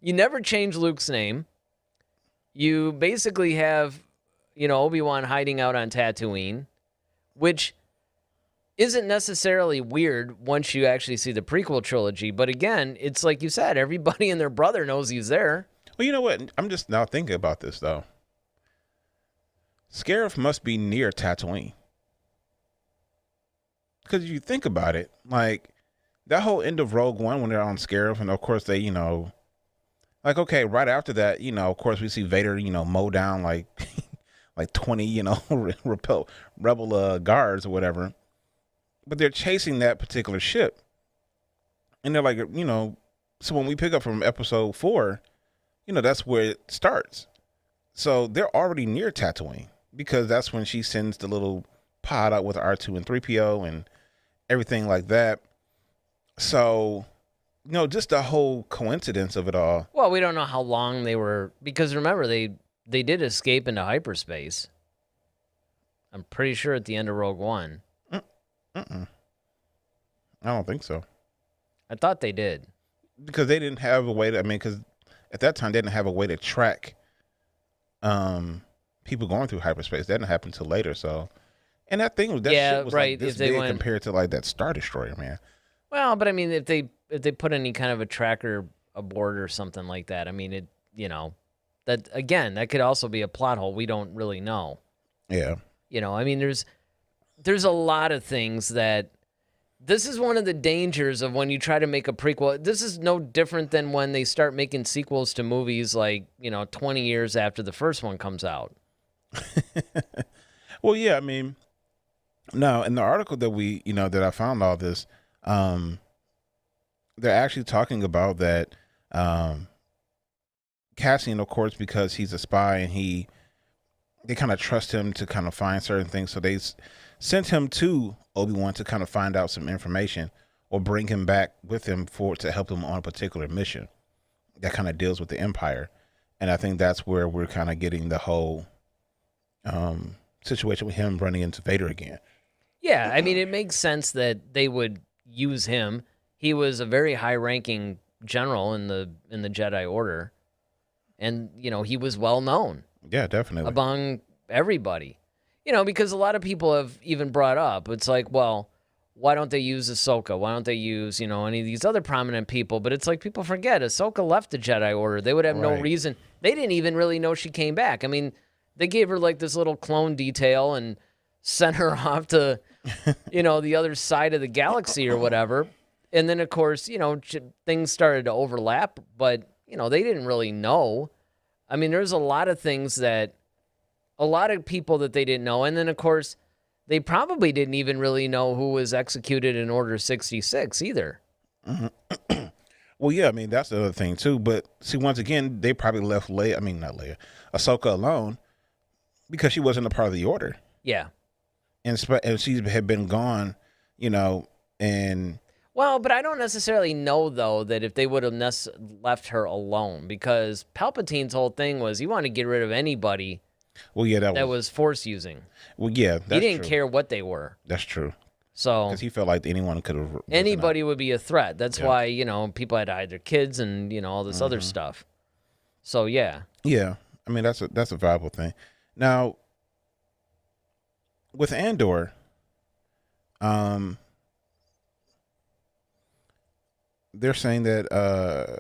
You never change Luke's name. You basically have, Obi-Wan hiding out on Tatooine, which isn't necessarily weird once you actually see the prequel trilogy. But again, it's like you said, everybody and their brother knows he's there. Well, you know what? I'm just now thinking about this, though. Scarif must be near Tatooine. Because if you think about it, like, that whole end of Rogue One when they're on Scarif, and of course they, like, okay, right after that, of course we see Vader, mow down like 20, rebel guards or whatever. But they're chasing that particular ship. And they're like, so when we pick up from episode 4, that's where it starts. So they're already near Tatooine because that's when she sends the little pod out with R2 and 3PO and everything like that. So, just the whole coincidence of it all. Well, we don't know how long they were, because remember, they did escape into hyperspace. I'm pretty sure at the end of Rogue One. I don't think so. I thought they did. Because they didn't have a way to, because at that time they didn't have a way to track people going through hyperspace. That didn't happen until later, so. And that shit was right. like this if they big went, compared to like that Star Destroyer, man. Well, but if they put any kind of a tracker aboard or something like that, that again, that could also be a plot hole. We don't really know. Yeah. There's a lot of things that, this is one of the dangers of when you try to make a prequel. This is no different than when they start making sequels to movies like, 20 years after the first one comes out. Well, yeah, now in the article that we, that I found all this, they're actually talking about that Cassian, of course, because he's a spy and they kind of trust him to kind of find certain things. So they sent him to Obi-Wan to kind of find out some information or bring him back with him to help him on a particular mission that kind of deals with the Empire. And I think that's where we're kind of getting the whole situation with him running into Vader again. Yeah, it makes sense that they would use him. He was a very high-ranking general in the Jedi Order, and he was well known. Yeah, definitely among everybody. Because a lot of people have even brought up, it's like, well, why don't they use Ahsoka? Why don't they use any of these other prominent people? But it's like people forget Ahsoka left the Jedi Order. They would have no reason. They didn't even really know she came back. They gave her like this little clone detail and sent her off to, the other side of the galaxy or whatever. And then, of course, things started to overlap, but, they didn't really know. There's a lot of things that, a lot of people that they didn't know. And then, of course, they probably didn't even really know who was executed in Order 66 either. Mm-hmm. Well, yeah, I mean that's the other thing too. But see, once again, they probably left Leia. I mean, not Leia, Ahsoka alone because she wasn't a part of the Order, Yeah. and she had been gone, you know, and Well, but I don't necessarily know, though, that if they would have left her alone, because Palpatine's whole thing was he wanted to get rid of anybody well, yeah, that was Force using. well, yeah, He that's didn't true. care what they were. That's true So because he felt like anyone could have anybody would be a threat. That's Yeah. why, people had to hide their kids and, all this other stuff. So, yeah. Yeah, I mean that's a viable thing. Now with Andor, they're saying that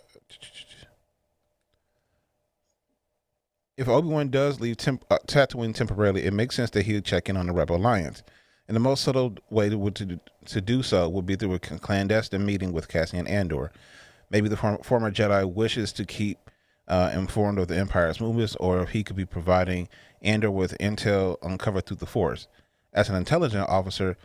if Obi-Wan does leave Tatooine temporarily, it makes sense that he would check in on the Rebel Alliance. And the most subtle way to do so would be through a clandestine meeting with Cassian Andor. Maybe the former Jedi wishes to keep informed of the Empire's movements, or if he could be providing Andor with intel uncovered through the Force. As an intelligence officer,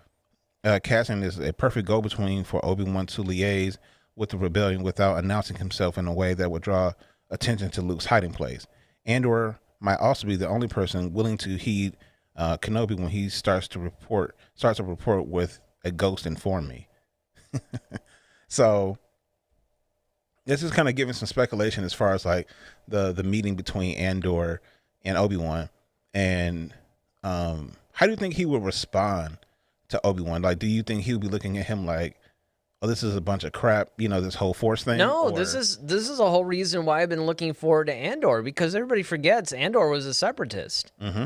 Cassian is a perfect go-between for Obi-Wan to liaise with the rebellion without announcing himself in a way that would draw attention to Luke's hiding place. Andor might also be the only person willing to heed Kenobi when he starts a report with a ghost inform me. So this is kind of giving some speculation as far as like the meeting between Andor and Obi-Wan, and how do you think he would respond to Obi-Wan? Like, do you think he would be looking at him like, oh, this is a bunch of crap, this whole Force thing? No, or... this is a whole reason why I've been looking forward to Andor, because everybody forgets Andor was a separatist. Mm-hmm.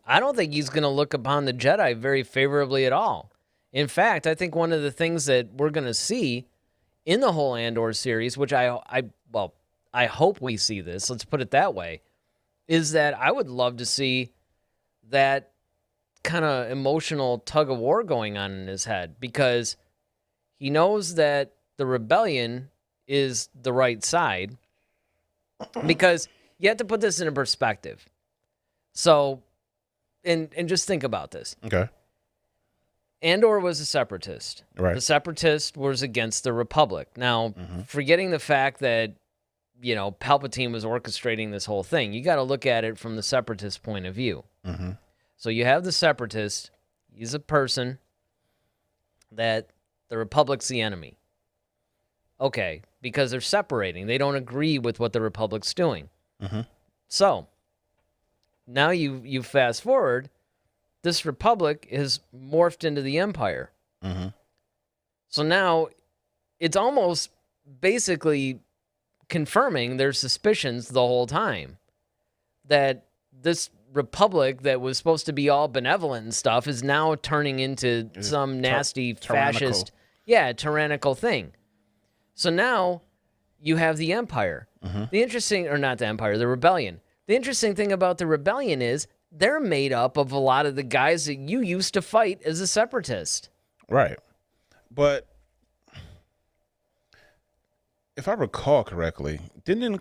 I don't think he's going to look upon the Jedi very favorably at all. In fact, I think one of the things that we're going to see in the whole Andor series, which I hope we see this, let's put it that way, is that I would love to see that kind of emotional tug of war going on in his head, because he knows that the rebellion is the right side, because you have to put this into perspective. So, and just think about this. Okay. Andor was a separatist. Right. The separatist was against the Republic. Now, forgetting the fact that, Palpatine was orchestrating this whole thing, you got to look at it from the separatist point of view. Mm-hmm. So you have the separatist. He's a person that the Republic's the enemy. Okay, because they're separating. They don't agree with what the Republic's doing. Mm-hmm. So, now you fast forward, this Republic is morphed into the Empire. Mm-hmm. So now it's almost basically confirming their suspicions the whole time that this Republic that was supposed to be all benevolent and stuff is now turning into some nasty fascist, tyrannical thing. So now you have the Empire. Mm-hmm. The Rebellion. The interesting thing about the Rebellion is they're made up of a lot of the guys that you used to fight as a separatist. Right. But if I recall correctly, didn't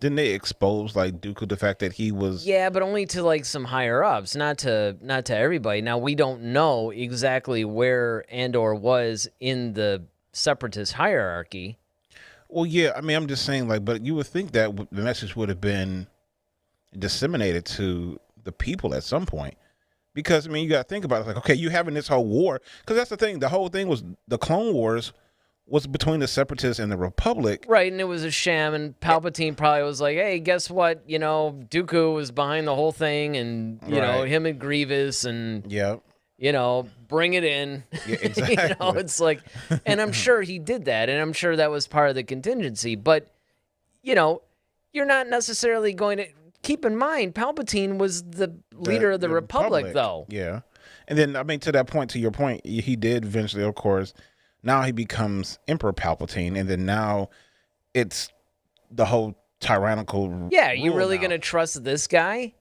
they expose like Dooku, the fact that he was... Yeah, but only to like some higher ups, not to everybody. Now, we don't know exactly where Andor was in the separatist hierarchy. Well, yeah, I mean, I'm just saying, like, but you would think that the message would have been disseminated to the people at some point, because I mean, you got to think about it. Like, okay, you having this whole war, because that's the thing. The whole thing was the Clone Wars was between the Separatists and the Republic, right? And it was a sham. And Palpatine probably was like, "Hey, guess what? Dooku was behind the whole thing, and him and Grievous, and bring it in." Yeah, exactly. It's like, and I'm sure he did that, and I'm sure that was part of the contingency. But you're not necessarily going to. Keep in mind, Palpatine was the leader of the Republic, though. Yeah. And then, I mean, to your point, he did eventually, of course, now he becomes Emperor Palpatine, and then now it's the whole tyrannical... Yeah, you really going to trust this guy?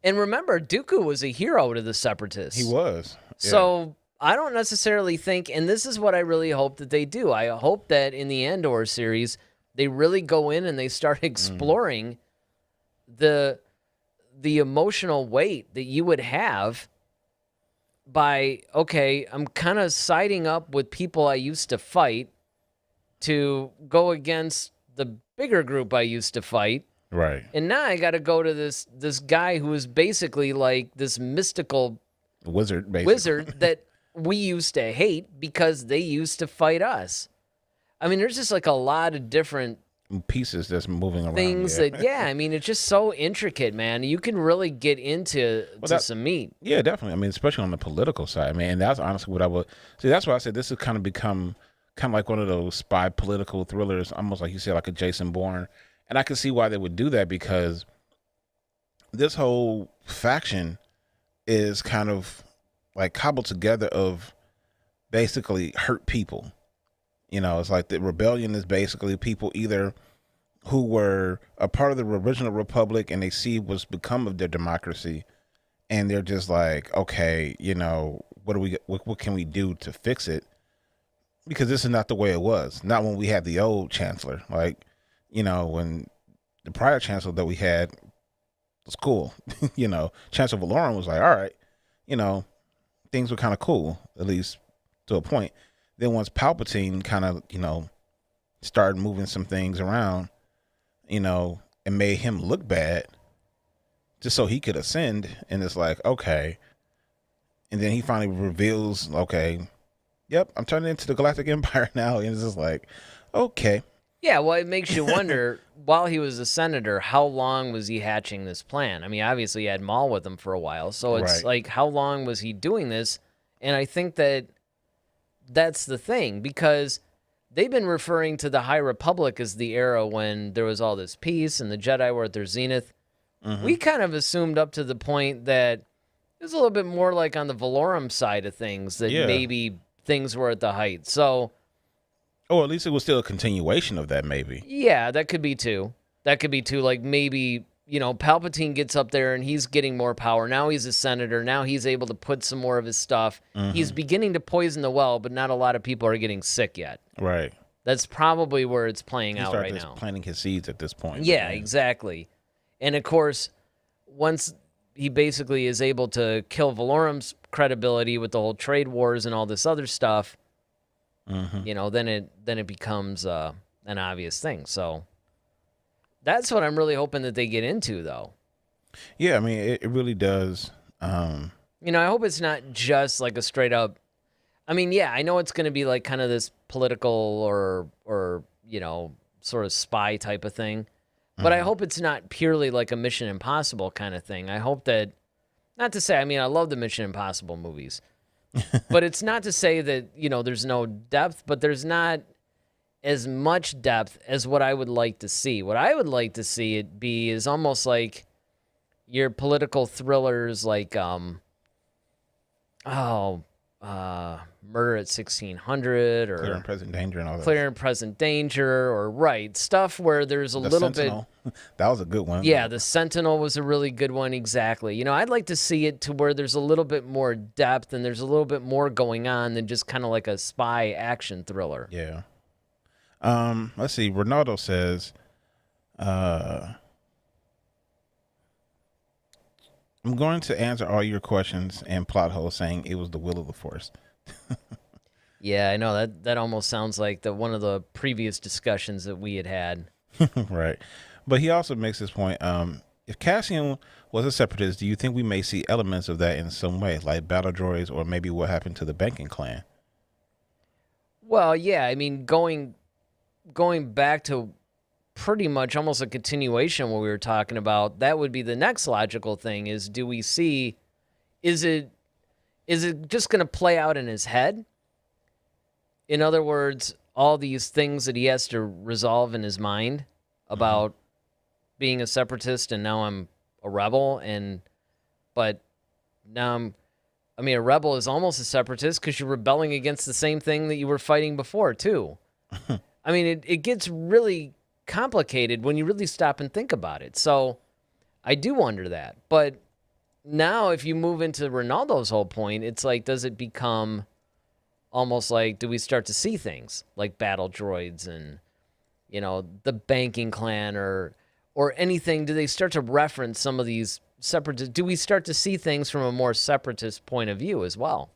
And remember, Dooku was a hero to the Separatists. He was. Yeah. So I don't necessarily think, and this is what I really hope that they do, I hope that in the Andor series, they really go in and they start exploring... the emotional weight that you would have by, okay, I'm kind of siding up with people I used to fight, to go against the bigger group I used to fight. Right. And now I got to go to this guy who is basically like this mystical Wizard, basically. wizard that we used to hate because they used to fight us. I mean, there's just like a lot of different Pieces that's moving around. things I mean, it's just so intricate, man. You can really get into some meat. Yeah, definitely. I mean, especially on the political side, man. And that's honestly what I would see. That's why I said this has kind of become kind of like one of those spy political thrillers, almost like you said, like a Jason Bourne. And I can see why they would do that, because this whole faction is kind of like cobbled together of basically hurt people. You know, it's like the rebellion is basically people either who were a part of the original republic and they see what's become of their democracy, and they're just like, okay, you know, what can we do to fix it? Because this is not the way it was. Not when we had the old chancellor. Like, you know, when the prior chancellor that we had was cool. You know, Chancellor Valorum was like, all right, you know, things were kind of cool, at least to a point. Then once Palpatine kind of, you know, started moving some things around, you know, and made him look bad just so he could ascend, and it's like, okay. And then he finally reveals, okay, yep, I'm turning into the Galactic Empire now. And it's just like, okay. Yeah, well, it makes you wonder, while he was a senator, how long was he hatching this plan? I mean, obviously he had Maul with him for a while, so it's like, how long was he doing this? And I think that's the thing, because they've been referring to the High Republic as the era when there was all this peace and the Jedi were at their zenith. Mm-hmm. We kind of assumed up to the point that it was a little bit more like on the Valorum side of things, that maybe things were at the height. So, or at least it was still a continuation of that, maybe. Yeah, that could be too. Like maybe, you know, Palpatine gets up there and he's getting more power. Now he's a senator. Now he's able to put some more of his stuff. Mm-hmm. He's beginning to poison the well, but not a lot of people are getting sick yet. Right. That's probably where it's playing out right now. Planting his seeds at this point. Yeah, exactly. And of course, once he basically is able to kill Valorum's credibility with the whole trade wars and all this other stuff, you know, then it becomes an obvious thing. So that's what I'm really hoping that they get into, though. Yeah, I mean, it really does. You know, I hope it's not just like a straight up. I mean, yeah, I know it's going to be like kind of this political or you know, sort of spy type of thing, but I hope it's not purely like a Mission Impossible kind of thing. I hope that, not to say, I mean, I love the Mission Impossible movies, but it's not to say that, you know, there's no depth, but there's not as much depth as what I would like to see. What I would like to see it be is almost like your political thrillers, like Murder at 1600 or Clear and Present Danger and all that. Clear and Present Danger, or stuff where there's a little Sentinel. Bit. That was a good one. Yeah, the Sentinel was a really good one. Exactly. You know, I'd like to see it to where there's a little bit more depth and there's a little bit more going on than just kind of like a spy action thriller. Yeah. Let's see. Ronaldo says, I'm going to answer all your questions and plot holes saying it was the will of the Force. Yeah, I know that almost sounds like one of the previous discussions that we had. Right. But he also makes this point. If Cassian was a separatist, do you think we may see elements of that in some way, like battle droids or maybe what happened to the banking clan? Well, yeah, I mean, going back to pretty much almost a continuation of what we were talking about, that would be the next logical thing is, do we see, is it just going to play out in his head? In other words, all these things that he has to resolve in his mind about being a separatist and now I'm a rebel, but now a rebel is almost a separatist because you're rebelling against the same thing that you were fighting before too. I mean, it gets really complicated when you really stop and think about it. So I do wonder that. But now if you move into Ronaldo's whole point, it's like, does it become almost like, do we start to see things like battle droids and, you know, the banking clan or anything? Do they start to reference some of these separatists? Do we start to see things from a more separatist point of view as well?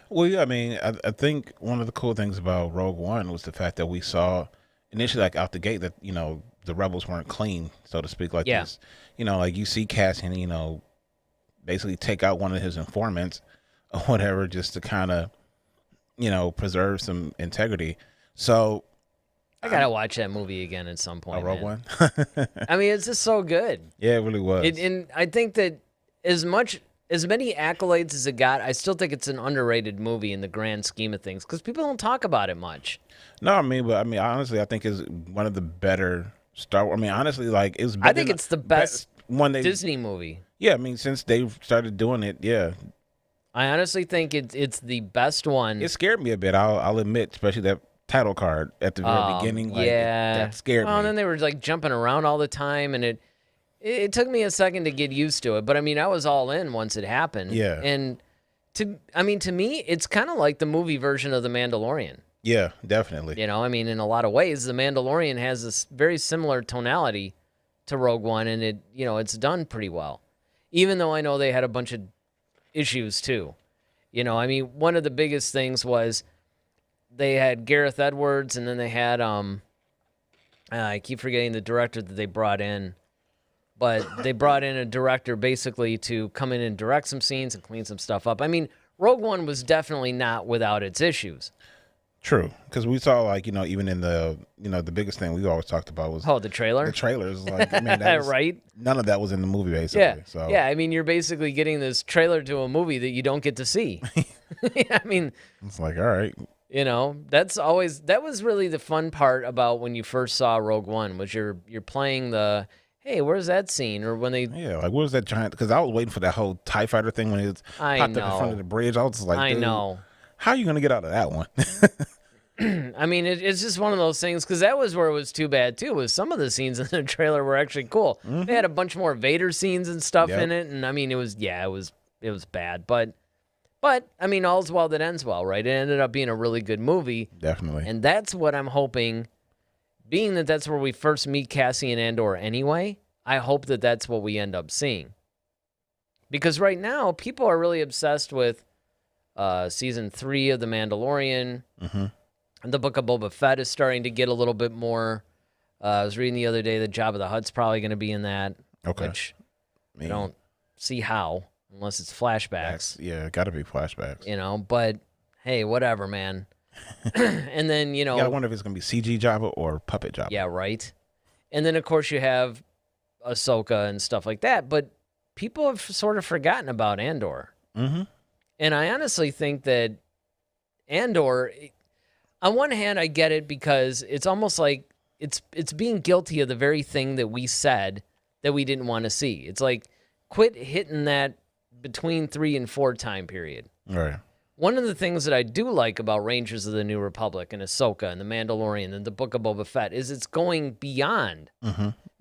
Well, yeah, I mean, I think one of the cool things about Rogue One was the fact that we saw initially, like out the gate, that the rebels weren't clean, so to speak. Like Yeah. this, like you see Cassian, basically take out one of his informants or whatever, just to kind of, preserve some integrity. So I gotta watch that movie again at some point. Rogue man. One, I mean, it's just so good. yeah, it really was. And I think that as many accolades as it got, I still think it's an underrated movie in the grand scheme of things because people don't talk about it much. No, honestly, I think it's one of the better Star Wars. I mean, honestly, like it's. I think it's the best one Disney movie. Yeah, I mean, since they started doing it, yeah. I honestly think it's the best one. It scared me a bit. I'll admit, especially that title card at the very beginning. Like, that scared me. And then they were like jumping around all the time, and it took me a second to get used to it. But I mean, I was all in once it happened. Yeah. And to me, it's kind of like the movie version of The Mandalorian. Yeah, definitely. I mean, in a lot of ways, The Mandalorian has this very similar tonality to Rogue One, and it's done pretty well. Even though I know they had a bunch of issues too. I mean, one of the biggest things was they had Gareth Edwards, and then they had I keep forgetting the director that they brought in, but they brought in a director basically to come in and direct some scenes and clean some stuff up. I mean, Rogue One was definitely not without its issues. True, because we saw even in the the biggest thing we always talked about was the trailer. The trailers, like I mean, that was, right? None of that was in the movie basically. Yeah, So yeah. I mean, you're basically getting this trailer to a movie that you don't get to see. I mean, it's like, all right. That was really the fun part about when you first saw Rogue One was you're playing the, hey, where's that scene? Or when they like where's that giant? Because I was waiting for that whole TIE fighter thing when it popped up in front of the bridge. I was just like, I dude, know. How are you gonna get out of that one? I mean, it's just one of those things because that was where it was too bad too. Was some of the scenes in the trailer were actually cool. They had a bunch more Vader scenes and stuff in it, and I mean, it was bad, but I mean, all's well that ends well, right? It ended up being a really good movie, Definitely, and that's what I'm hoping. Being that that's where we first meet Cassian Andor anyway, I hope that that's what we end up seeing. Because right now, people are really obsessed with season 3 of The Mandalorian. And the Book of Boba Fett is starting to get a little bit more. I was reading the other day that Jabba the Hutt's probably going to be in that. Okay. Which I don't see how, unless it's flashbacks. Yeah, got to be flashbacks. But hey, whatever, man. And then, You gotta wonder if it's gonna be CG Jabba or puppet Jabba. Yeah, right. And then, of course, you have Ahsoka and stuff like that. But people have sort of forgotten about Andor. And I honestly think that Andor, on one hand, I get it because it's almost like it's being guilty of the very thing that we said that we didn't want to see. It's like, quit hitting that between 3 and 4 time period. Right. One of the things that I do like about Rangers of the New Republic and Ahsoka and The Mandalorian and the Book of Boba Fett is it's going beyond.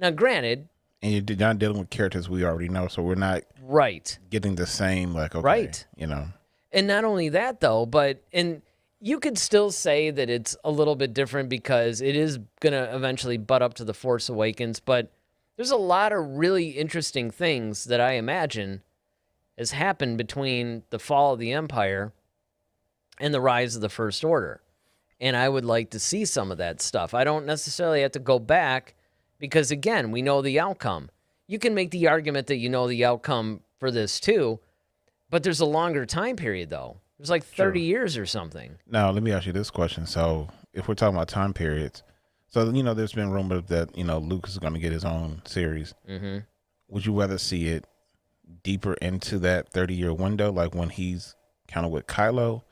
Now, granted... And you're not dealing with characters we already know, so we're not getting the same, like, okay, right. And not only that, though, and you could still say that it's a little bit different because it is going to eventually butt up to The Force Awakens, but there's a lot of really interesting things that I imagine has happened between the fall of the Empire and the rise of the First Order. And I would like to see some of that stuff. I don't necessarily have to go back because, again, we know the outcome. You can make the argument that you know the outcome for this too, but there's a longer time period, though. There's like 30 years or something. Now, let me ask you this question. So if we're talking about time periods, so, there's been rumors that, Luke is going to get his own series. Would you rather see it deeper into that 30-year window, like when he's kind of with Kylo,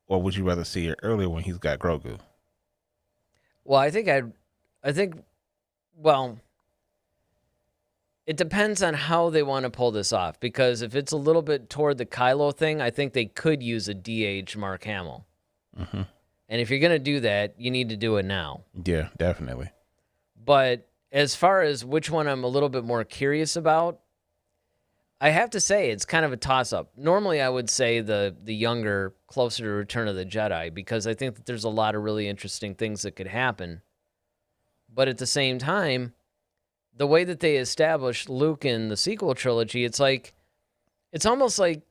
or would you rather see it earlier when he's got Grogu? Well, well, it depends on how they want to pull this off. Because if it's a little bit toward the Kylo thing, I think they could use a de-aged Mark Hamill. And if you're going to do that, you need to do it now. Yeah, definitely. But as far as which one I'm a little bit more curious about, I have to say it's kind of a toss-up. Normally, I would say the younger, closer to Return of the Jedi, because I think that there's a lot of really interesting things that could happen. But at the same time, the way that they established Luke in the sequel trilogy, it's almost like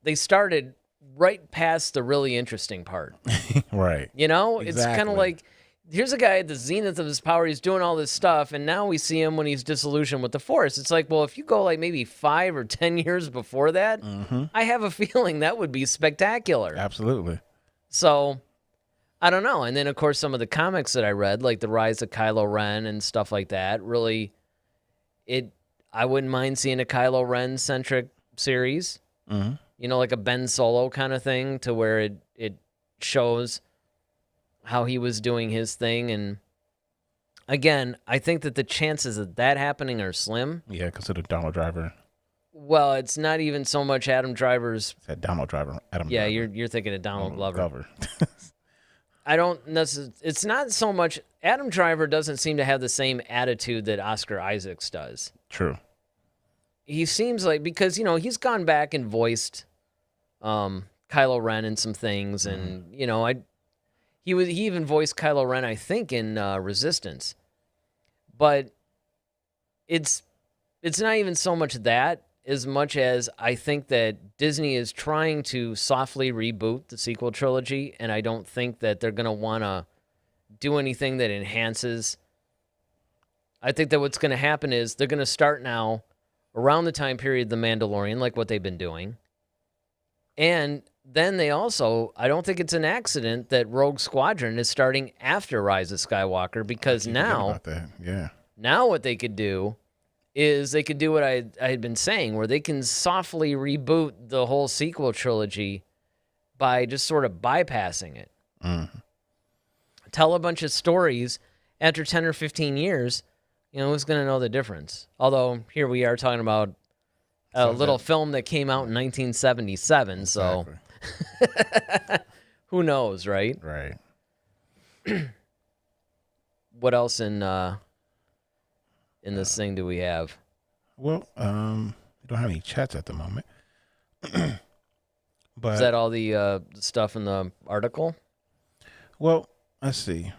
they started right past the really interesting part. Right. You know, it's kind Exactly. of like here's a guy at the zenith of his power. He's doing all this stuff, and now we see him when he's disillusioned with the Force. It's like, well, if you go like maybe 5 or 10 years before that, I have a feeling that would be spectacular. Absolutely. So I don't know. And then, of course, some of the comics that I read, like the Rise of Kylo Ren and stuff like that, really, I wouldn't mind seeing a Kylo Ren centric series. You know, like a Ben Solo kind of thing, to where it shows how he was doing his thing. And again, I think that the chances of that happening are slim. Yeah, because of the Donald Driver. Well, it's not even so much Adam Driver's. That Donald Driver. Yeah, Driver. you're thinking of Donald Glover. Glover. I don't necessarily. It's not so much. Adam Driver doesn't seem to have the same attitude that Oscar Isaacs does. True. He seems like, because he's gone back and voiced Kylo Ren in some things, and he even voiced Kylo Ren, I think, in Resistance. But it's not even so much that, as much as I think that Disney is trying to softly reboot the sequel trilogy, and I don't think that they're going to want to do anything that enhances. I think that what's going to happen is they're going to start now around the time period The Mandalorian, like what they've been doing. And then they also, I don't think it's an accident that Rogue Squadron is starting after Rise of Skywalker, because now what they could do is they could do what I had been saying, where they can softly reboot the whole sequel trilogy by just sort of bypassing it. Tell a bunch of stories after 10 or 15 years, who's going to know the difference? Although here we are talking about a little film that came out in 1977, Exactly. so who knows, right? Right. What else in this thing do we have? Well, we don't have any chats at the moment. But Is that all the stuff in the article? well, let's see.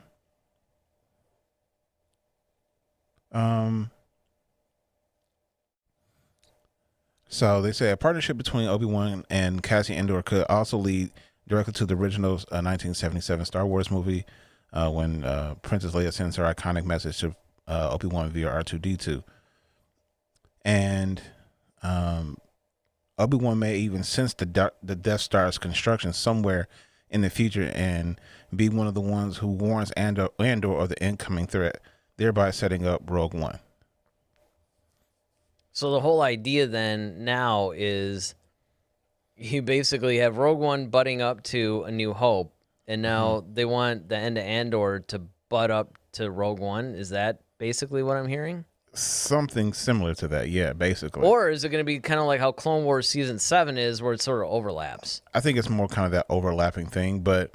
So they say a partnership between Obi-Wan and Cassian Andor could also lead directly to the original 1977 Star Wars movie, when Princess Leia sends her iconic message to Obi-Wan via R2-D2. And Obi-Wan may even sense the Death Star's construction somewhere in the future and be one of the ones who warns Andor of the incoming threat, thereby setting up Rogue One. So the whole idea then now is you basically have Rogue One butting up to A New Hope, and now they want the end of Andor to butt up to Rogue One. Is that basically what I'm hearing? Something similar to that, yeah, basically. Or is it going to be kind of like how Clone Wars Season 7 is, where it sort of overlaps? I think it's more kind of that overlapping thing, but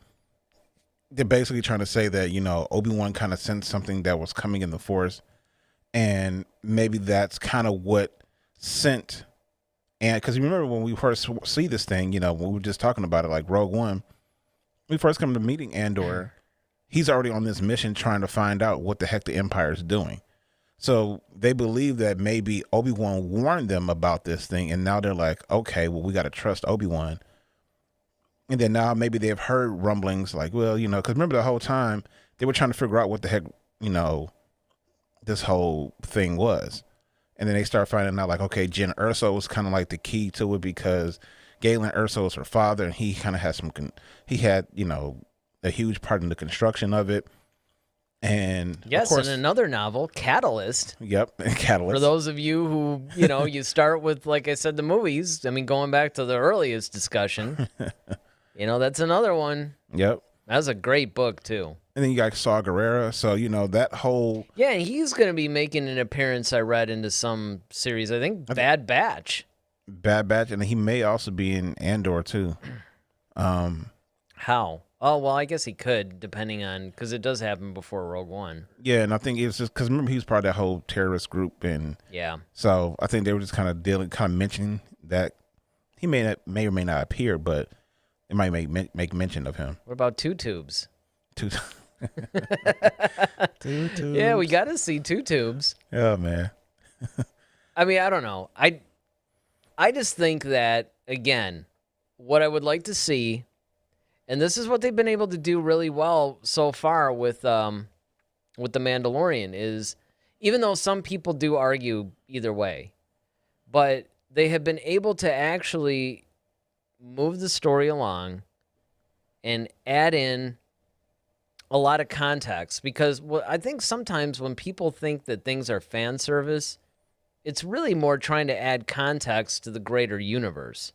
they're basically trying to say that, Obi-Wan kind of sensed something that was coming in the Force, and maybe that's kind of what sent. And because you remember when we first see this thing, when we were just talking about it, like Rogue One, we first come to meeting Andor, he's already on this mission trying to find out what the heck the Empire is doing. So they believe that maybe Obi-Wan warned them about this thing, and now they're like, okay, well, we got to trust Obi-Wan. And then now maybe they've heard rumblings like, well, because remember the whole time they were trying to figure out what the heck, this whole thing was. And then they start finding out like, okay, Jyn Erso was kind of like the key to it, because Galen Erso was her father, and he kind of had he had, a huge part in the construction of it. And yes, of course, in another novel, Catalyst. Yep, Catalyst. For those of you who, you start with, like I said, the movies. I mean, going back to the earliest discussion, that's another one. Yep. That was a great book, too. And then you got Saw Gerrera. So, that whole... Yeah, he's going to be making an appearance, I read, into some series. I think Bad Batch. Bad Batch. And he may also be in Andor, too. How? Oh, well, I guess he could, depending on... Because it does happen before Rogue One. Yeah, and I think it's just... Because remember, he was part of that whole terrorist group. And yeah. So, I think they were just kind of mentioning that he may or may not appear, but it might make mention of him. What about Two Tubes? Two Tubes. Yeah, we got to see Two Tubes. Oh, man. I mean, I don't know. I just think that, again, what I would like to see, and this is what they've been able to do really well so far with The Mandalorian, is even though some people do argue either way, but they have been able to actually move the story along and add in a lot of context, because I think sometimes when people think that things are fan service, it's really more trying to add context to the greater universe.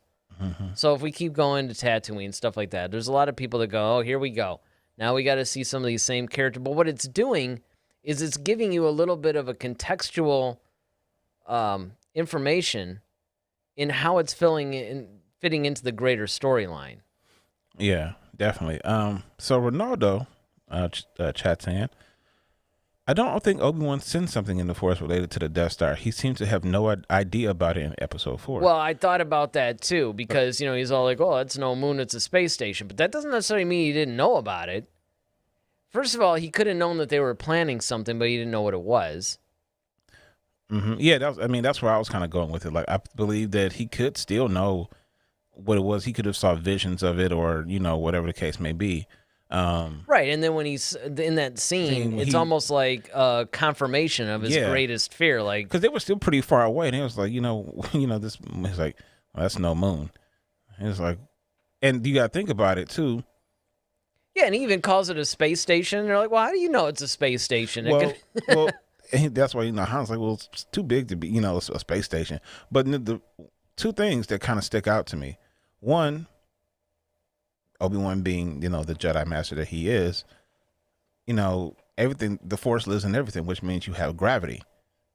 So if we keep going to Tatooine and stuff like that, there's a lot of people that go, oh, here we go. Now we got to see some of these same characters. But what it's doing is it's giving you a little bit of a contextual information in how it's fitting into the greater storyline. Yeah, definitely. So Ronaldo chats in, I don't think Obi-Wan sends something in the Force related to the Death Star. He seems to have no idea about it in Episode 4. Well, I thought about that too, because, he's all like, oh, it's no moon, it's a space station. But that doesn't necessarily mean he didn't know about it. First of all, he could have known that they were planning something, but he didn't know what it was. Yeah, that's where I was kind of going with it. Like, I believe that he could still know what it was. He could have saw visions of it, or, whatever the case may be. Right, and then when he's in that scene, it's almost like a confirmation of his greatest fear, like, because they were still pretty far away, and he was like, this. He's like, well, that's no moon. And it's like, and you got to think about it too. Yeah, and he even calls it a space station. And they're like, well, how do you know it's a space station? Well, and that's why Han's like, well, it's too big to be, a space station. But the two things that kind of stick out to me, one, Obi-Wan being, the Jedi Master that he is, everything, the Force lives in everything, which means you have gravity.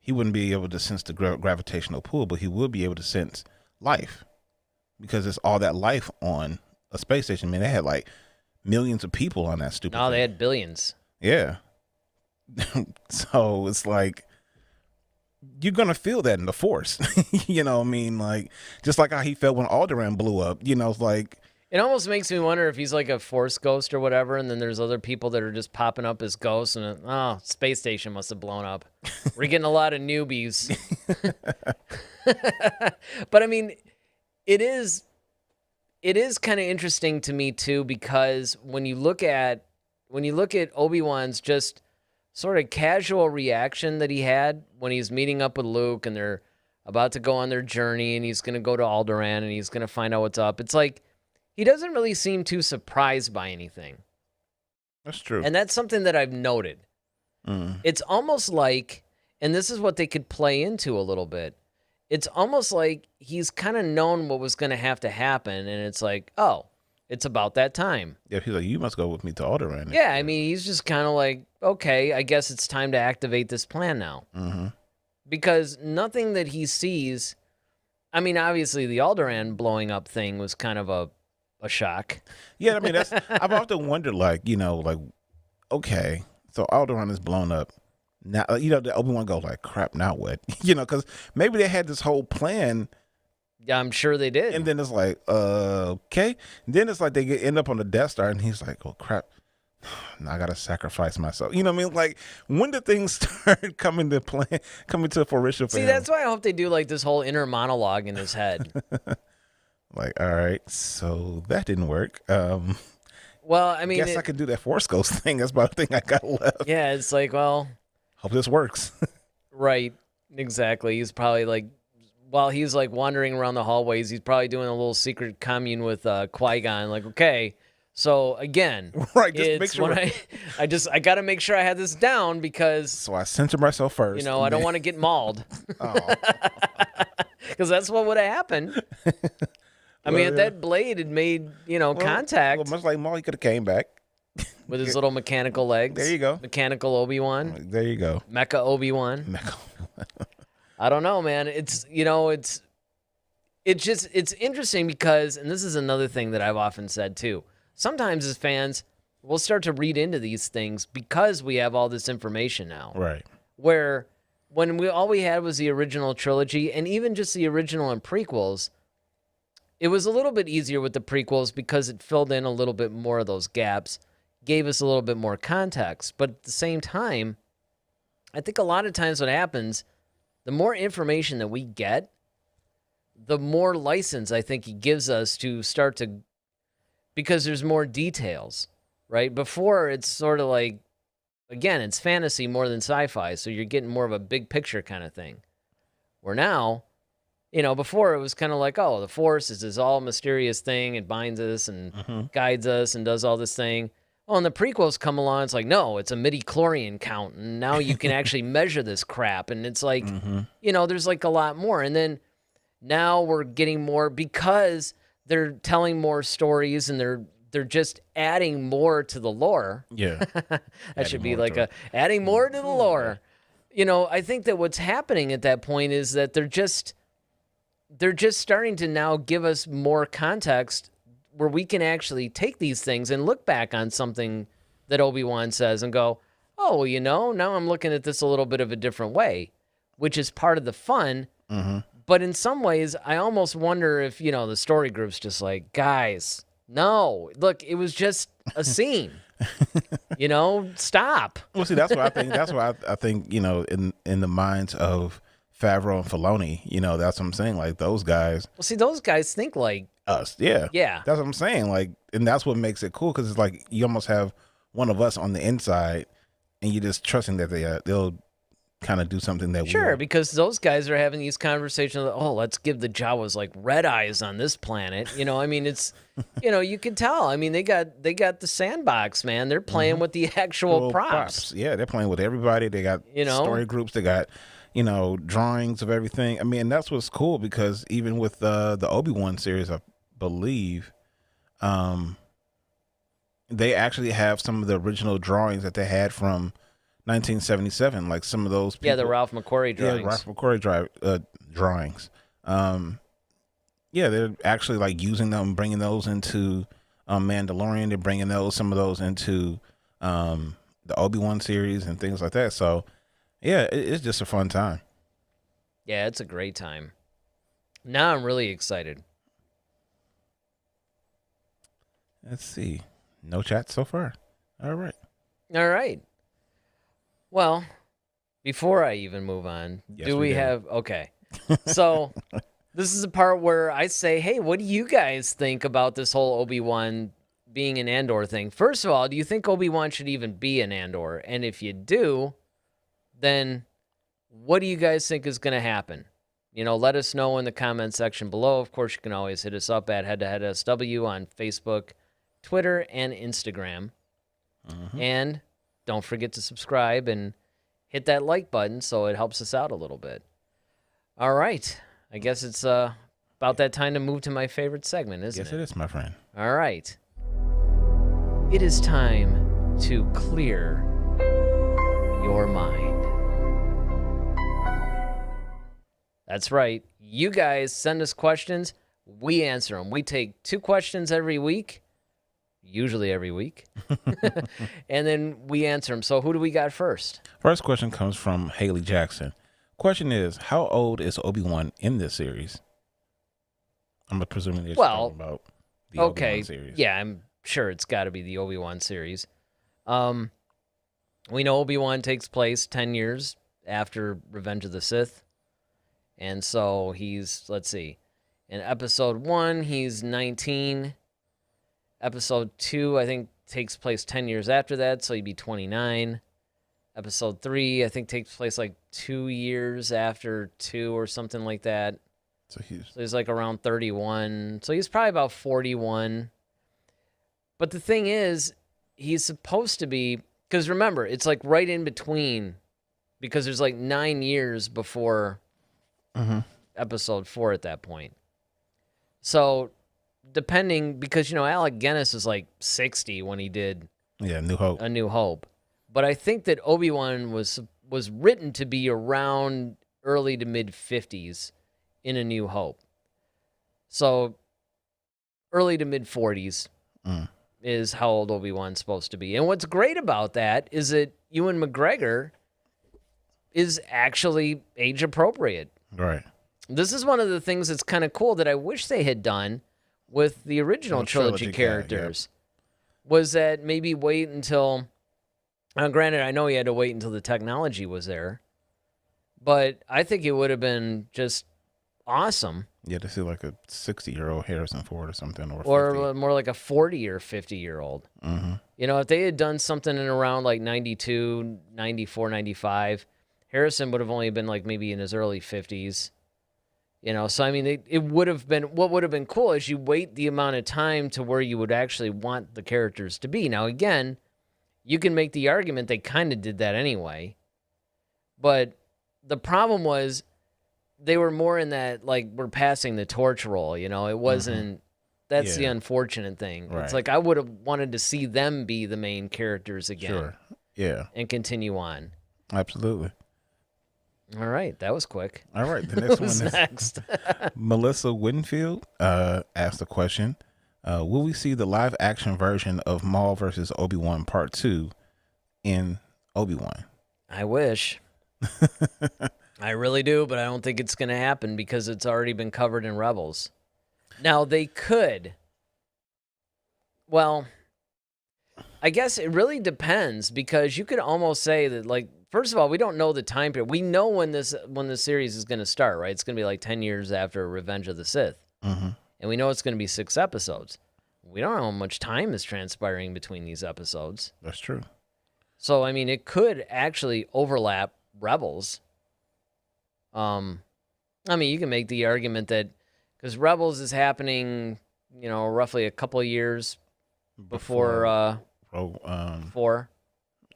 He wouldn't be able to sense the gravitational pull, but he would be able to sense life, because it's all that life on a space station. I mean, they had like millions of people on that stupid thing. They had billions. Yeah. So it's like, you're going to feel that in the Force. Like, just like how he felt when Alderaan blew up, it's like, it almost makes me wonder if he's like a Force ghost or whatever, and then there's other people that are just popping up as ghosts, and space station must have blown up. We're getting a lot of newbies. But I mean, it is kind of interesting to me too, because when you look at Obi-Wan's just sort of casual reaction that he had when he's meeting up with Luke and they're about to go on their journey, and he's going to go to Alderaan and he's going to find out what's up. It's like, he doesn't really seem too surprised by anything. That's true. And that's something that I've noted. It's almost like, and this is what they could play into a little bit, it's almost like he's kind of known what was going to have to happen, and it's like, oh, it's about that time. Yeah, he's like, you must go with me to Alderaan. Yeah, I mean, he's just kind of like, okay, I guess it's time to activate this plan now. Because nothing that he sees, I mean, obviously the Alderaan blowing up thing was kind of a shock. Yeah, I mean, I've often wondered, like, okay, so Alderaan is blown up. Now, the Obi-Wan goes like, crap, now what? Because maybe they had this whole plan. Yeah, I'm sure they did. And then it's like, okay. And then it's like they end up on the Death Star, and he's like, oh, crap. Now I got to sacrifice myself. You know what I mean? Like, when did things start coming to fruition for him? See, that's why I hope they do like this whole inner monologue in his head. Like, all right, so that didn't work. Well, I mean, I could do that Force Ghost thing. That's about the thing I got left. Yeah, it's like, well, hope this works. Right, exactly. He's probably like, while he's like wandering around the hallways, he's probably doing a little secret commune with Qui-Gon. Like, okay, so again, right? Just make sure. I got to make sure I had this down, because so I censor myself first. I don't want to get mauled. Because that's what would have happened. I mean, if that blade had made, contact. Well, much like Maul, he could have came back. With his little mechanical legs. There you go. Mechanical Obi-Wan. There you go. Mecha Obi-Wan. I don't know, man. It's interesting because, and this is another thing that I've often said too, sometimes as fans, we'll start to read into these things because we have all this information now. Right. Where when all we had was the original trilogy, and even just the original and prequels, it was a little bit easier with the prequels because it filled in a little bit more of those gaps, gave us a little bit more context. But at the same time, I think a lot of times what happens, the more information that we get, the more license I think he gives us to start to, because there's more details, right? Before it's sort of like, again, it's fantasy more than sci-fi, so you're getting more of a big picture kind of thing. Where now, before it was kind of like, oh, the Force is this all mysterious thing. It binds us and guides us and does all this thing. Oh, and the prequels come along. It's like, no, it's a midi-chlorian count. And now you can actually measure this crap. And it's like, there's like a lot more. And then now we're getting more because they're telling more stories and they're just adding more to the lore. Yeah. That should be like adding more to the lore. I think that what's happening at that point is that they're just starting to now give us more context where we can actually take these things and look back on something that Obi-Wan says and go, oh, now I'm looking at this a little bit of a different way, which is part of the fun. But in some ways, I almost wonder if, the story group's just like, guys, no, look, it was just a scene. Stop. Well, see, that's what I think. That's why I think, in the minds of Favreau and Filoni, that's what I'm saying. Like those guys. Well, see, those guys think like us. Yeah. Yeah. That's what I'm saying. Like, and that's what makes it cool because it's like you almost have one of us on the inside, and you're just trusting that they'll kind of do something that sure, because those guys are having these conversations. Oh, let's give the Jawas like red eyes on this planet. It's, you can tell. I mean, they got the sandbox, man. They're playing with the actual props. Yeah, they're playing with everybody. They got story groups. They got drawings of everything. I mean, and that's what's cool because even with the Obi-Wan series, I believe, they actually have some of the original drawings that they had from 1977, like some of those people. Yeah, the Ralph McQuarrie drawings. Yeah, Ralph McQuarrie drawings. Yeah, they're actually like using them, bringing those into Mandalorian. They're bringing some of those into the Obi-Wan series and things like that. So, yeah, it's just a fun time. Yeah, it's a great time. Now I'm really excited. Let's see. No chat so far. All right. All right. Well, before I even move on, do we have... Okay. So this is the part where I say, hey, what do you guys think about this whole Obi-Wan being an Andor thing? First of all, do you think Obi-Wan should even be an Andor? And if you do, then what do you guys think is going to happen? Let us know in the comment section below. Of course, you can always hit us up at head-to-head-SW on Facebook, Twitter, and Instagram. And don't forget to subscribe and hit that like button so it helps us out a little bit. All right. I guess it's about that time to move to my favorite segment, isn't it? Yes, it is, my friend. All right. It is time to clear your mind. That's right. You guys send us questions. We answer them. We take 2 questions every week. Usually every week. And then we answer them. So who do we got first? First question comes from Haley Jackson. Question is, how old is Obi-Wan in this series? I'm presuming they're talking about the Obi-Wan series. Yeah, I'm sure it's got to be the Obi-Wan series. We know Obi-Wan takes place 10 years after Revenge of the Sith. And so he's, let's see, in episode 1, he's 19. Episode 2, I think, takes place 10 years after that, so he'd be 29. Episode 3, I think, takes place like 2 years after 2 or something like that. So he's like around 31. So he's probably about 41. But the thing is, he's supposed to be, because remember, it's like right in between, because there's like 9 years before episode 4 at that point. So depending, because, Alec Guinness was like 60 when he did A New Hope. But I think that Obi-Wan was written to be around early to mid-50s in A New Hope. So early to mid-40s is how old Obi-Wan's supposed to be. And what's great about that is that Ewan McGregor is actually age-appropriate. Right. This is one of the things that's kind of cool that I wish they had done with the original trilogy characters. Was that maybe wait until... Now, granted, I know he had to wait until the technology was there, but I think it would have been just awesome. Yeah, to see like a 60-year-old Harrison Ford or something, or 50. Or more like a 40 or 50-year-old. Mm-hmm. You know, if they had done something in around like 92, 94, 95, Harrison would have only been like maybe in his early 50s. You know, so I mean, it would have been, what would have been cool is you wait the amount of time to where you would actually want the characters to be. Now, again, you can make the argument they kind of did that anyway. But the problem was they were more in that, like, we're passing the torch role, you know? It wasn't, that's the unfortunate thing. Right. It's like I would have wanted to see them be the main characters again. Sure. Yeah. And continue on. Absolutely. All right, that was quick. All right, the next one Who's is next? Melissa Winfield asked the question, will we see the live action version of Maul versus Obi-Wan Part 2 in Obi-Wan? I wish. I really do, but I don't think it's going to happen because it's already been covered in Rebels. Now, they could. Well, I guess it really depends because you could almost say that, like, first of all, we don't know the time period. We know when the series is going to start, right? It's going to be like 10 years after Revenge of the Sith. Mm-hmm. And we know it's going to be 6 episodes. We don't know how much time is transpiring between these episodes. That's true. So, I mean, it could actually overlap Rebels. I mean, you can make the argument that because Rebels is happening, you know, roughly a couple of years before 4.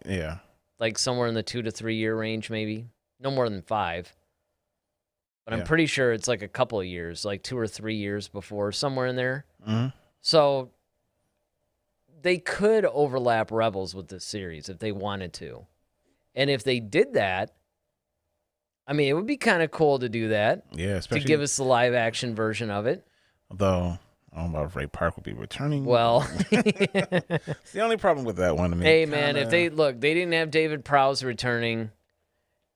Yeah. Like somewhere in the 2 to 3 year range, maybe. No more than 5. But I'm pretty sure it's like a couple of years, like 2 or 3 years before, somewhere in there. Mm-hmm. So they could overlap Rebels with this series if they wanted to. And if they did that, I mean, it would be kind of cool to do that. Yeah, especially to give us the live action version of it. Although, I don't know if Ray Park will be returning. Well, it's the only problem with that one. I mean, hey, man, if they didn't have David Prowse returning.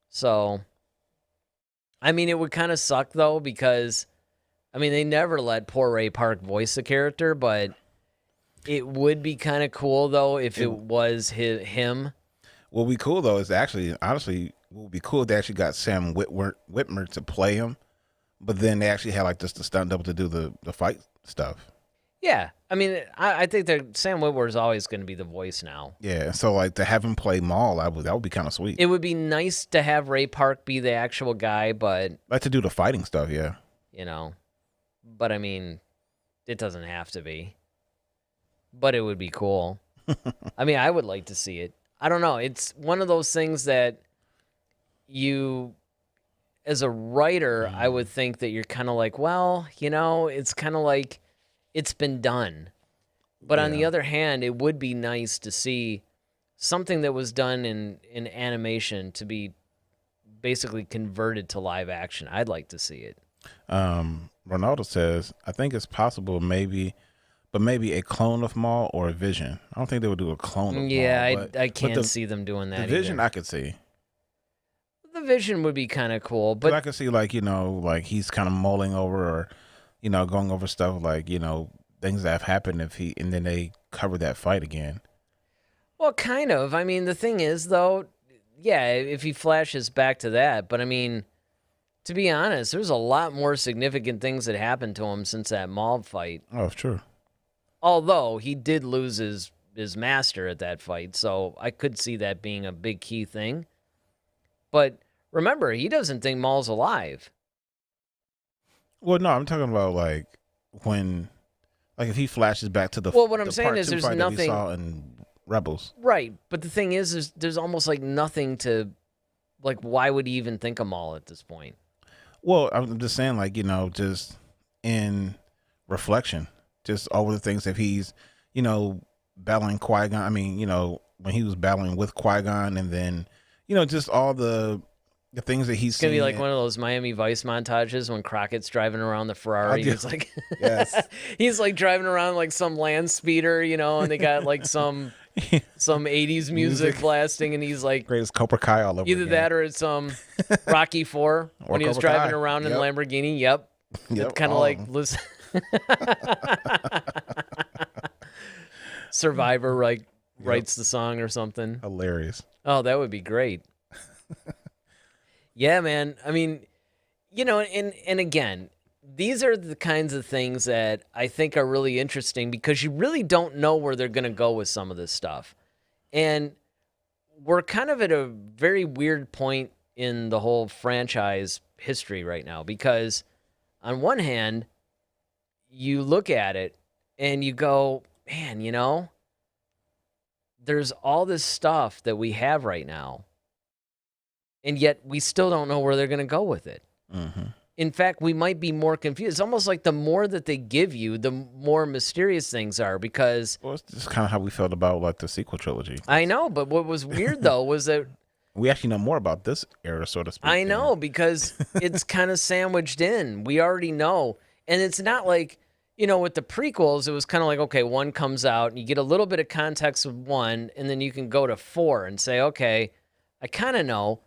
So, I mean, it would kind of suck, though, because, I mean, they never let poor Ray Park voice the character, but it would be kind of cool, though, if it was him. What would be cool, though, is actually, honestly, what would be cool if they actually got Sam Whitmer to play him, but then they actually had, like, just the stunt double to do the fight stuff. Yeah. I mean, I think that Sam Witwer is always going to be the voice now. Yeah, so, like, to have him play Maul, that would be kind of sweet. It would be nice to have Ray Park be the actual guy, but... like to do the fighting stuff, yeah. You know, but, I mean, it doesn't have to be. But it would be cool. I mean, I would like to see it. I don't know. It's one of those things that you, as a writer, I would think that you're kind of like, well, you know, it's kind of like it's been done. But on the other hand, it would be nice to see something that was done in animation to be basically converted to live action. I'd like to see it. Ronaldo says, I think it's possible maybe a clone of Maul or a Vision. I don't think they would do a clone of Maul. Yeah, I can't see them doing that. The Vision either. I could see. The Vision would be kind of cool, but I could see, like, you know, like he's kind of mulling over or, you know, going over stuff like, you know, things that have happened and then they cover that fight again. Well, kind of. I mean, the thing is, though, yeah, if he flashes back to that, but I mean, to be honest, there's a lot more significant things that happened to him since that Maul fight. Oh, it's true. Although he did lose his master at that fight, so I could see that being a big key thing. But remember, he doesn't think Maul's alive. Well, no, I'm talking about like when, like if he flashes back to the what I'm saying is there's nothing that we saw in Rebels, right? But the thing is there's almost like nothing to, like, why would he even think of Maul at this point? Well, I'm just saying, like, you know, just in reflection, just over the things that he's, you know, battling Qui-Gon. I mean, you know, when he was battling with Qui-Gon, and then, you know, just all the things that he's. It's gonna be like one of those Miami Vice montages when Crockett's driving around the Ferrari. He's like, yes, he's like driving around like some land speeder, you know, and they got like some 80s music blasting, and he's like, greatest Cobra Kai all over. Either again. that or it's Rocky IV when he was Cobra driving Kai. around in Yep. Lamborghini. Yep. Yep. Kind of like listen. Survivor writes the song or something. Hilarious. Oh, that would be great. Yeah, man. I mean, And again, these are the kinds of things that I think are really interesting because you really don't know where they're going to go with some of this stuff. And we're kind of at a very weird point in the whole franchise history right now because on one hand, you look at it and you go, man, there's all this stuff that we have right now, and yet we still don't know where they're going to go with it. Mm-hmm. In fact, we might be more confused. It's almost like the more that they give you, the more mysterious things are because... Well, it's just kind of how we felt about like the sequel trilogy. I know, but what was weird, though, was that... We actually know more about this era, so to speak. I know, because it's kind of sandwiched in. We already know. And it's not like, with the prequels, it was kind of like, okay, one comes out, and you get a little bit of context of one, and then you can go to 4 and say, okay, I kind of know.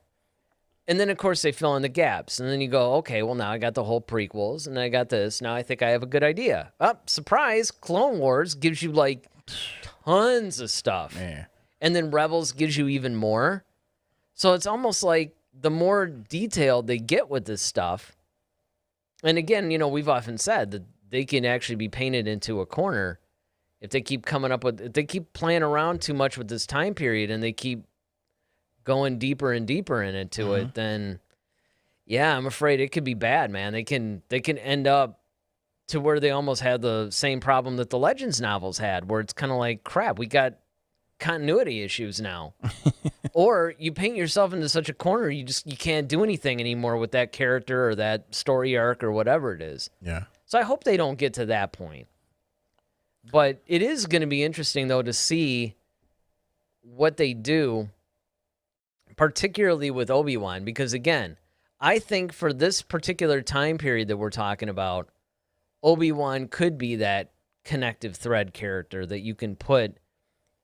And then, of course, they fill in the gaps. And then you go, okay, well, now I got the whole prequels, and I got this. Now I think I have a good idea. Surprise, Clone Wars gives you, like, tons of stuff. Man. And then Rebels gives you even more. So it's almost like the more detailed they get with this stuff, and again, we've often said that they can actually be painted into a corner if they keep if they keep playing around too much with this time period and they keep going deeper and deeper into it, then yeah, I'm afraid it could be bad, man. They can end up to where they almost had the same problem that the Legends novels had, where it's kind of like, crap, we got continuity issues now. Or you paint yourself into such a corner, you can't do anything anymore with that character or that story arc or whatever it is. Yeah. So I hope they don't get to that point. But it is going to be interesting, though, to see what they do, particularly with Obi-Wan, because, again, I think for this particular time period that we're talking about, Obi-Wan could be that connective thread character that you can put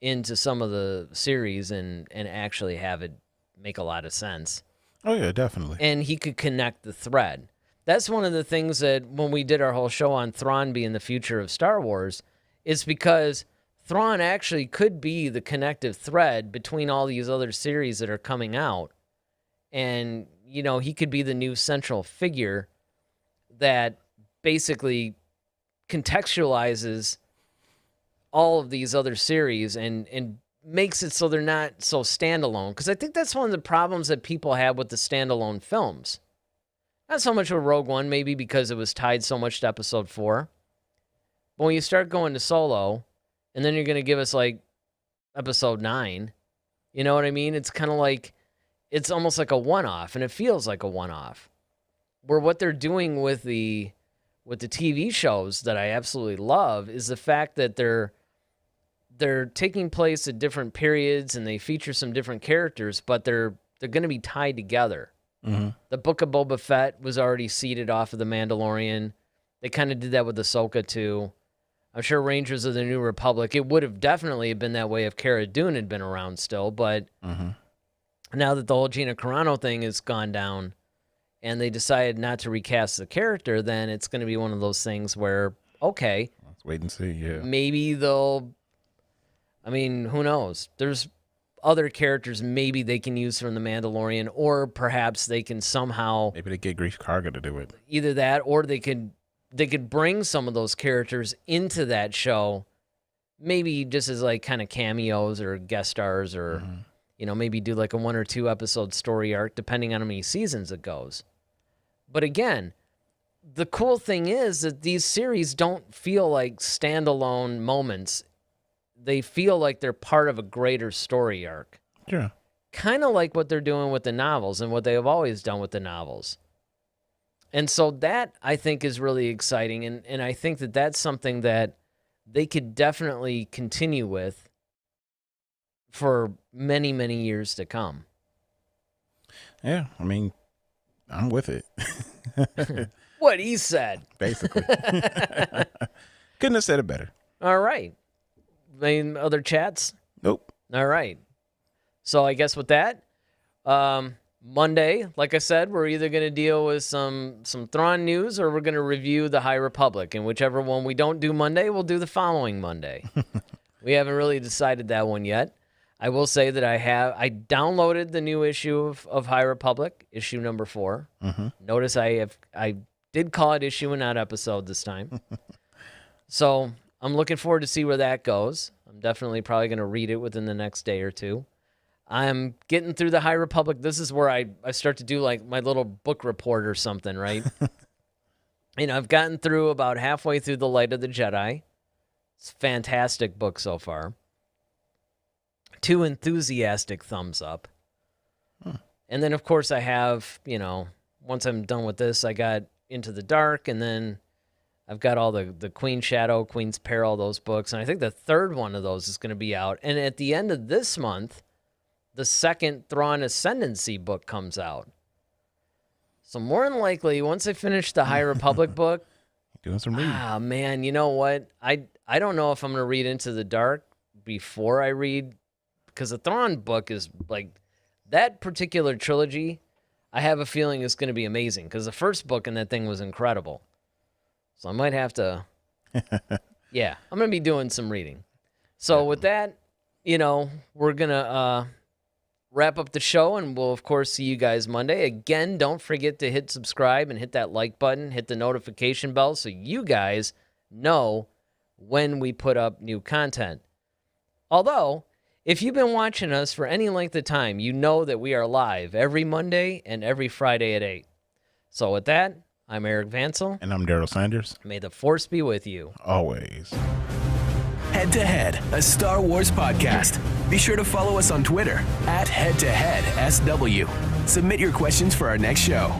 into some of the series and actually have it make a lot of sense. Oh, yeah, definitely. And he could connect the thread. That's one of the things that when we did our whole show on Thrawn being the future of Star Wars, it's because Thrawn actually could be the connective thread between all these other series that are coming out. And, he could be the new central figure that basically contextualizes all of these other series and makes it so they're not so standalone. Because I think that's one of the problems that people have with the standalone films. Not so much with Rogue One, maybe because it was tied so much to Episode 4. But when you start going to Solo, and then you're going to give us, like, Episode 9, you know what I mean? It's kind of like, it's almost like a one-off, and it feels like a one-off. Where what they're doing with the TV shows that I absolutely love is the fact that they're taking place at different periods and they feature some different characters, but they're going to be tied together. Mm-hmm. The Book of Boba Fett was already seeded off of The Mandalorian. They kind of did that with Ahsoka too. I'm sure Rangers of the New Republic, it would have definitely been that way if Cara Dune had been around still, but now that the whole Gina Carano thing has gone down and they decided not to recast the character, then it's going to be one of those things where, okay, let's wait and see. Yeah, maybe they'll. I mean, who knows? There's other characters maybe they can use from The Mandalorian, or perhaps they can somehow maybe they get Grief Karga to do it. Either that, or they could bring some of those characters into that show, maybe just as like kind of cameos or guest stars, or maybe do like a 1 or 2 episode story arc, depending on how many seasons it goes. But again, the cool thing is that these series don't feel like standalone moments. They feel like they're part of a greater story arc. Yeah. Kind of like what they're doing with the novels and what they have always done with the novels. And so that, I think, is really exciting. And I think that that's something that they could definitely continue with for many, many years to come. Yeah, I mean, I'm with it. What he said. Basically. Couldn't have said it better. All right. Any other chats? Nope. All right. So I guess with that, Monday, like I said, we're either going to deal with some Thrawn news or we're going to review the High Republic. And whichever one we don't do Monday, we'll do the following Monday. We haven't really decided that one yet. I will say that I downloaded the new issue of High Republic, issue number 4. Mm-hmm. Notice I did call it issue and not episode this time. So I'm looking forward to see where that goes. I'm definitely probably going to read it within the next day or two. I'm getting through the High Republic. This is where I start to do like my little book report or something, right? I've gotten through about halfway through The Light of the Jedi. It's a fantastic book so far. 2 enthusiastic thumbs up. And then, of course, I have, once I'm done with this, I got Into the Dark, and then I've got all the Queen Shadow, Queen's Peril, those books, and I think the third one of those is going to be out. And at the end of this month, the second Thrawn Ascendancy book comes out. So more than likely, once I finish the High Republic book, doing some reading. Ah, man, you know what? I don't know if I'm going to read Into the Dark before I read, because the Thrawn book is like, that particular trilogy, I have a feeling is going to be amazing, because the first book in that thing was incredible. So I might have to, yeah, I'm going to be doing some reading. So with that, we're going to wrap up the show, and we'll, of course, see you guys Monday. Again, don't forget to hit subscribe and hit that like button, hit the notification bell so you guys know when we put up new content. Although, if you've been watching us for any length of time, you know that we are live every Monday and every Friday at 8. So with that, I'm Eric Vansel. And I'm Daryl Sanders. May the Force be with you. Always. Head to Head, a Star Wars podcast. Be sure to follow us on Twitter @HeadToHeadSW. Submit your questions for our next show.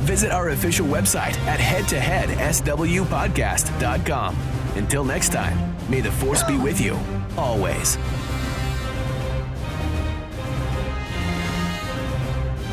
Visit our official website at headtoheadswpodcast.com. Until next time, may the Force be with you, always.